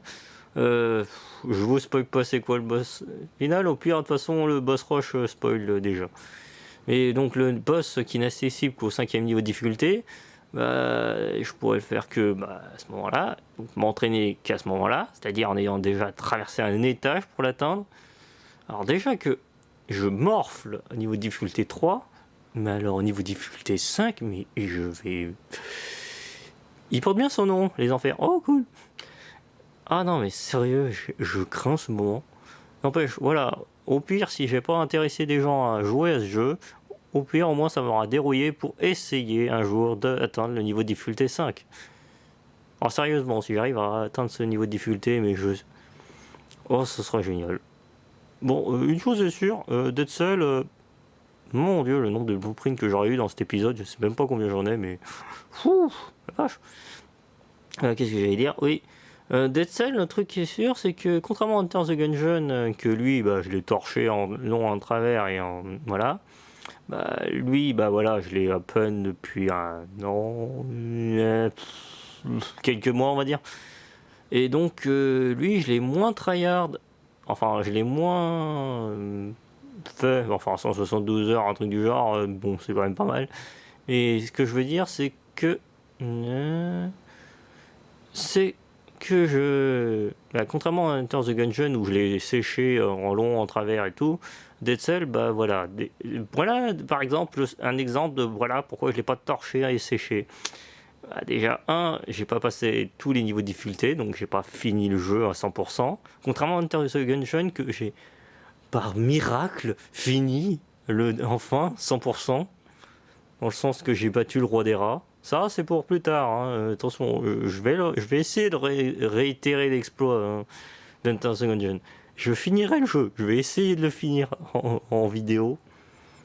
Je vous spoil pas c'est quoi le boss final, au pire de toute façon le boss rush spoil déjà. Et donc le boss qui n'est accessible qu'au 5e niveau de difficulté, bah, je pourrais le faire que à ce moment-là, m'entraîner qu'à ce moment-là, c'est-à-dire en ayant déjà traversé un étage pour l'atteindre. Alors déjà que je morfle au niveau de difficulté 3, mais alors au niveau de difficulté 5, mais je vais... Il porte bien son nom, les enfers. Oh cool. Ah non mais sérieux, je crains ce moment. N'empêche, voilà, au pire si j'ai pas intéressé des gens à jouer à ce jeu, au pire au moins ça m'aura dérouillé pour essayer un jour d'atteindre le niveau de difficulté 5. Alors sérieusement, si j'arrive à atteindre ce niveau de difficulté, mais oh ce sera génial. Bon, une chose est sûre, Dead Cell... Mon dieu, le nombre de blueprints que j'aurais eu dans cet épisode, je sais même pas combien j'en ai, mais... Fou, la vache. Qu'est-ce que j'allais dire? Oui. Dead Cell, le truc qui est sûr, c'est que contrairement à Enter the Gungeon, que lui, bah, je l'ai torché en long, en travers et en... Voilà. Bah, lui, bah voilà, je l'ai open depuis un an... quelques mois, on va dire. Et donc, lui, je l'ai moins tryhard. Enfin, je l'ai moins... fait, enfin 172 heures, un truc du genre, bon c'est quand même pas mal. Et ce que je veux dire, c'est que contrairement à Enter the Gungeon où je l'ai séché en long, en travers et tout, Dead Cell, bah voilà, voilà par exemple un exemple de voilà pourquoi je l'ai pas torché et séché. Bah, déjà, j'ai pas passé tous les niveaux de difficulté, donc j'ai pas fini le jeu à 100%. Contrairement à Enter the Gungeon que j'ai par miracle fini enfin 100%, dans le sens que j'ai battu le roi des rats. Ça, c'est pour plus tard. Hein. Attention, je vais essayer de réitérer l'exploit d'Enter the Gungeon. Je finirai le jeu. Je vais essayer de le finir en vidéo,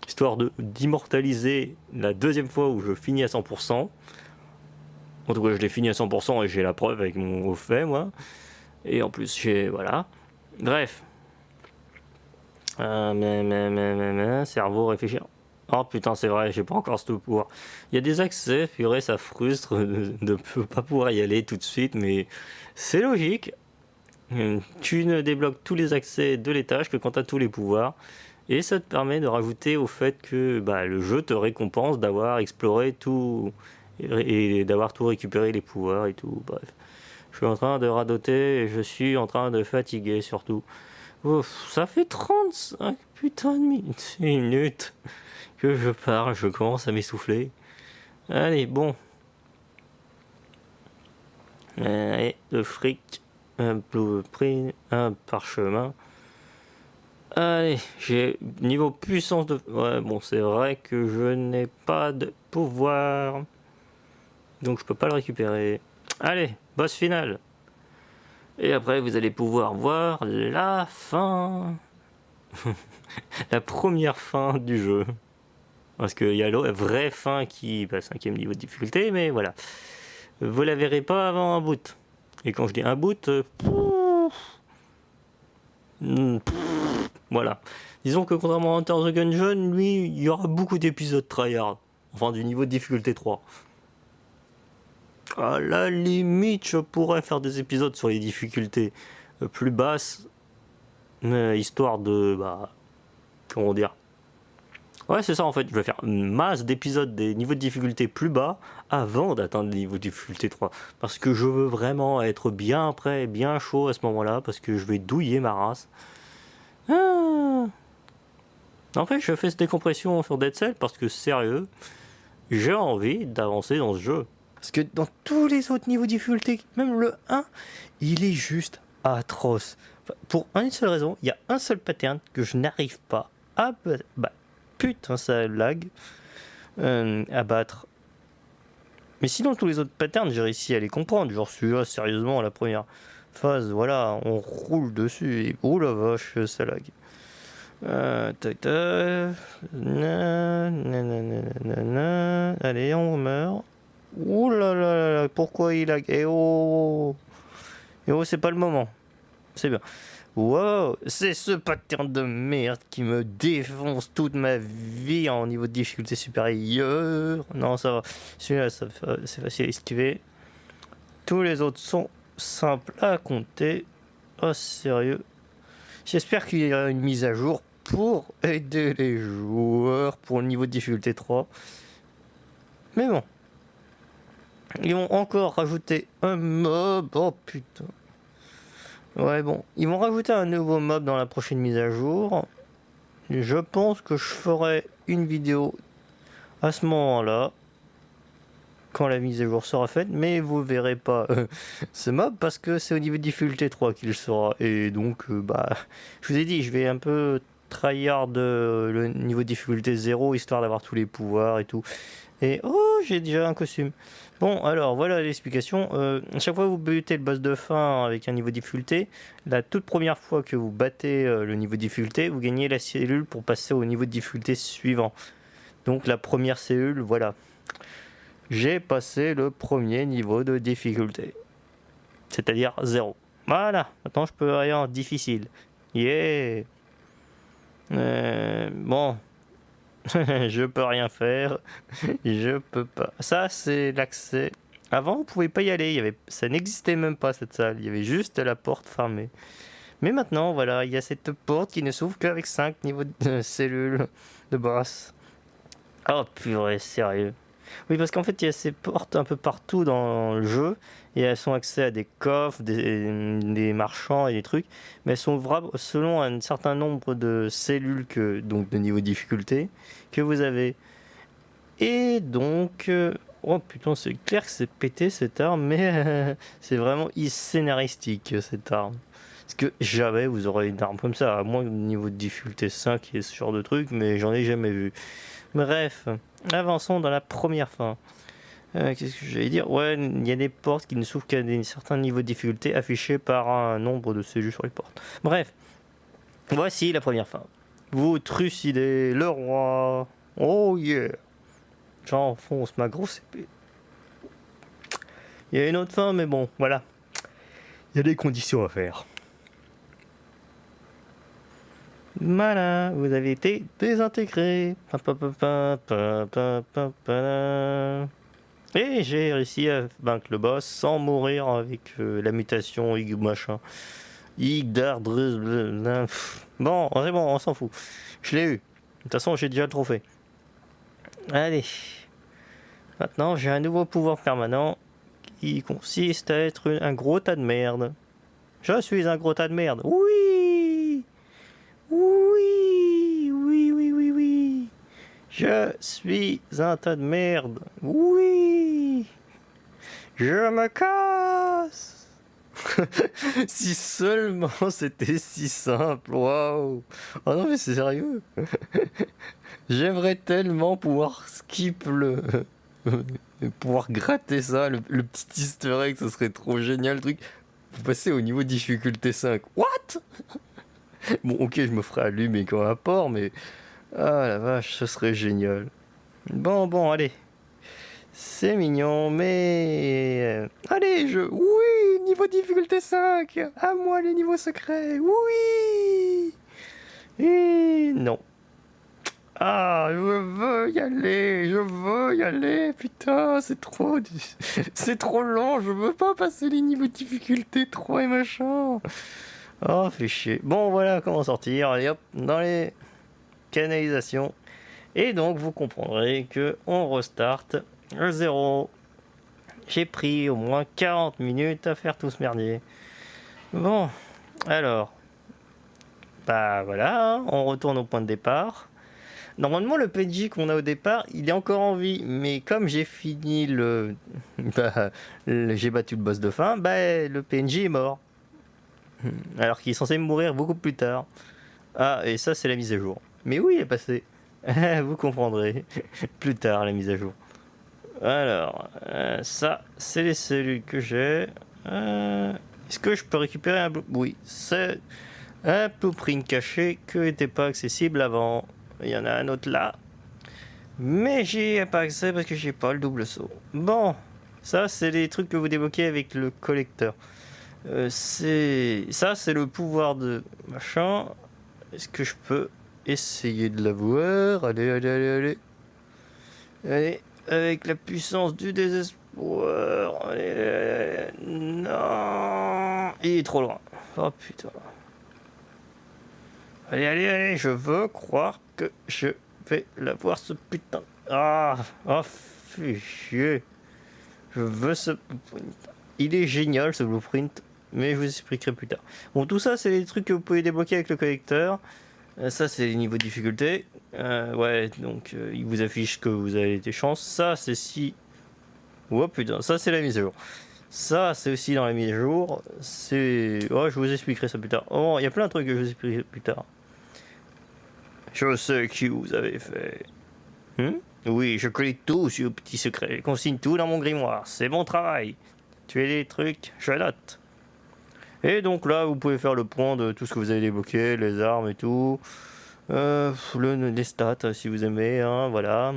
histoire d'immortaliser la deuxième fois où je finis à 100%. En tout cas, je l'ai fini à 100% et j'ai la preuve avec mon fait, moi. Et en plus, voilà. Bref. Cerveau, réfléchir. Oh putain, c'est vrai, j'ai pas encore ce pouvoir. Il y a des accès, purée, ça frustre de ne pas pouvoir y aller tout de suite, mais c'est logique. Tu ne débloques tous les accès de l'étage que quand tu as tous les pouvoirs. Et ça te permet de rajouter au fait que le jeu te récompense d'avoir exploré tout et d'avoir tout récupéré les pouvoirs et tout. Bref, je suis en train de radoter et je suis en train de fatiguer surtout. Ouf, ça fait 35 putain de minutes que je parle, je commence à m'essouffler. Allez, bon. Allez, de fric, un blueprint, un parchemin. Allez, j'ai niveau puissance de... Ouais, bon, c'est vrai que je n'ai pas de pouvoir. Donc je peux pas le récupérer. Allez, boss final. Et après, vous allez pouvoir voir la fin. La première fin du jeu. Parce qu'il y a la vraie fin qui... 5e niveau de difficulté, mais voilà. Vous la verrez pas avant un bout. Et quand je dis un bout... voilà. Disons que contrairement à Enter the Gungeon, lui, il y aura beaucoup d'épisodes tryhard. Enfin, du niveau de difficulté 3. À la limite, je pourrais faire des épisodes sur les difficultés plus basses. Histoire de... comment dire? Ouais, c'est ça en fait. Je vais faire une masse d'épisodes des niveaux de difficulté plus bas avant d'atteindre le niveau de difficulté 3. Parce que je veux vraiment être bien prêt, bien chaud à ce moment-là. Parce que je vais douiller ma race. En fait, je fais cette décompression sur Dead Cell parce que, sérieux, j'ai envie d'avancer dans ce jeu. Parce que dans tous les autres niveaux de difficulté, même le 1, il est juste atroce. Enfin, pour une seule raison, il y a un seul pattern que je n'arrive pas à... putain, ça lag. À battre. Mais sinon, tous les autres patterns, j'ai réussi à les comprendre. Genre celui-là, sérieusement, la première phase, voilà, on roule dessus et oh la vache, ça lag. Allez, on meurt. Ouh là là là, pourquoi il lag? Eh oh, c'est pas le moment. C'est bien. Wow, c'est ce pattern de merde qui me défonce toute ma vie en niveau de difficulté supérieure. Non, ça va. Celui-là, c'est facile à esquiver. Tous les autres sont simples à compter. Oh, sérieux. J'espère qu'il y aura une mise à jour pour aider les joueurs pour le niveau de difficulté 3. Mais bon. Ils vont encore rajouter un mob. Oh putain. Ouais, bon, ils vont rajouter un nouveau mob dans la prochaine mise à jour. Je pense que je ferai une vidéo à ce moment-là, quand la mise à jour sera faite, mais vous verrez pas ce mob parce que c'est au niveau de difficulté 3 qu'il sera. Et donc, je vous ai dit, je vais un peu tryhard le niveau de difficulté 0 histoire d'avoir tous les pouvoirs et tout. Et oh, j'ai déjà un costume. Bon, alors voilà l'explication. À chaque fois que vous butez le boss de fin avec un niveau de difficulté, la toute première fois que vous battez le niveau de difficulté, vous gagnez la cellule pour passer au niveau de difficulté suivant. Donc la première cellule, voilà. J'ai passé le premier niveau de difficulté. C'est-à-dire 0. Voilà, maintenant je peux aller en difficile. Yeah. Bon. Je peux rien faire. Je peux pas. Ça, c'est l'accès. Avant, on pouvait pas y aller. Ça n'existait même pas cette salle. Il y avait juste la porte fermée. Mais maintenant, voilà, il y a cette porte qui ne s'ouvre qu'avec 5 niveaux de cellules de brasse. Oh purée, sérieux. Oui, parce qu'en fait, il y a ces portes un peu partout dans le jeu, et elles sont accès à des coffres, des marchands et des trucs, mais elles sont vraiment selon un certain nombre de cellules, donc de niveau de difficulté, que vous avez. Et donc... oh putain, c'est clair que c'est pété cette arme, mais c'est vraiment scénaristique cette arme. Parce que jamais vous aurez une arme comme ça, à moins de niveau de difficulté 5 et ce genre de truc, mais j'en ai jamais vu. Bref, avançons dans la première fin. Qu'est-ce que j'allais dire? Ouais, il y a des portes qui ne s'ouvrent qu'à des certains niveaux de difficulté affichés par un nombre de cellules sur les portes. Bref, voici la première fin. Vous trucidez le roi. Oh yeah! J'enfonce ma grosse épée. Il y a une autre fin, mais bon, voilà. Il y a des conditions à faire. Voilà, vous avez été désintégré. Et j'ai réussi à vaincre le boss sans mourir avec la mutation Ig machin. Bon, c'est bon, on s'en fout. Je l'ai eu. De toute façon, j'ai déjà le trophée. Allez. Maintenant, j'ai un nouveau pouvoir permanent qui consiste à être un gros tas de merde. Je suis un gros tas de merde. Oui! Oui! Oui, oui, oui, oui! Je suis un tas de merde. Oui! Je me casse! Si seulement c'était si simple, waouh! Oh non, mais c'est sérieux! J'aimerais tellement pouvoir skip pouvoir gratter ça, le petit easter egg, ça serait trop génial le truc. Vous passez au niveau difficulté 5. What? Bon, ok, je me ferai allumer comme un porc, mais... ah la vache, ce serait génial. Bon, allez. C'est mignon, mais... allez, oui, niveau difficulté 5. À moi les niveaux secrets. Oui. Et non. Ah, je veux y aller, putain, c'est trop long, je veux pas passer les niveaux de difficulté 3 et machin. Oh, fait chier. Bon, voilà comment sortir, allez hop, dans les canalisations. Et donc, vous comprendrez que on restart à 0. J'ai pris au moins 40 minutes à faire tout ce merdier. Bon, alors, bah voilà, hein, on retourne au point de départ. Normalement, le PNJ qu'on a au départ, il est encore en vie, mais comme j'ai fini j'ai battu le boss de fin, le PNJ est mort. Alors qu'il est censé mourir beaucoup plus tard. Ah, et ça, c'est la mise à jour. Mais oui, il est passé. Vous comprendrez plus tard la mise à jour. Alors, ça, c'est les cellules que j'ai. Est-ce que je peux récupérer un oui, c'est un blueprint caché qui n'était pas accessible avant. Il y en a un autre là. Mais j'y ai pas accès parce que j'ai pas le double saut. Bon, ça c'est les trucs que vous débloquez avec le collecteur. Ça c'est le pouvoir de machin. Est-ce que je peux essayer de l'avoir? Allez. Allez, avec la puissance du désespoir. Allez. Non, il est trop loin. Oh putain. Allez, je veux croire que je vais l'avoir ce putain. Ah, fais chier. Je veux ce blueprint. Il est génial ce blueprint, mais je vous expliquerai plus tard. Bon, tout ça, c'est les trucs que vous pouvez débloquer avec le collecteur. Ça, c'est les niveaux de difficulté. Ouais, donc il vous affiche que vous avez des chances. Ça, c'est si. Oh putain, ça, c'est la mise à jour. Ça, c'est aussi dans la mise à jour. C'est. Oh, je vous expliquerai ça plus tard. Oh, il y a plein de trucs que je vous expliquerai plus tard. Je sais qui vous avez fait. Oui, je connais tout sur le petit secret. Je consigne tout dans mon grimoire. C'est mon travail. Tu as des trucs, je note. Et donc là, vous pouvez faire le point de tout ce que vous avez débloqué, les armes et tout. Les stats, si vous aimez, hein, voilà.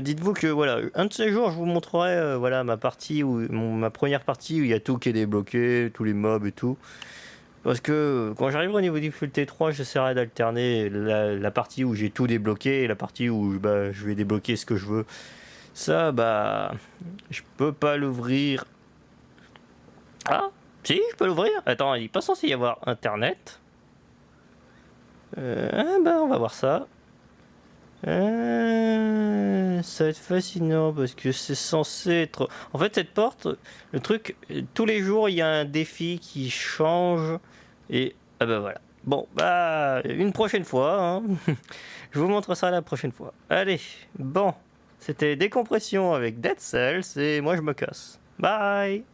Dites-vous que voilà, un de ces jours, je vous montrerai voilà ma première partie où il y a tout qui est débloqué, tous les mobs et tout. Parce que quand j'arriverai au niveau difficulté 3, j'essaierai d'alterner la partie où j'ai tout débloqué et la partie où je vais débloquer ce que je veux. Ça, je peux pas l'ouvrir. Ah, si, je peux l'ouvrir. Attends, il n'est pas censé y avoir internet. On va voir ça. ça va être fascinant parce que c'est censé être... En fait, cette porte, le truc, tous les jours, il y a un défi qui change. Et, ah bah voilà. Bon, bah, une prochaine fois, hein. Je vous montre ça la prochaine fois. Allez, bon. C'était Décompression avec Dead Cells et moi je me casse. Bye!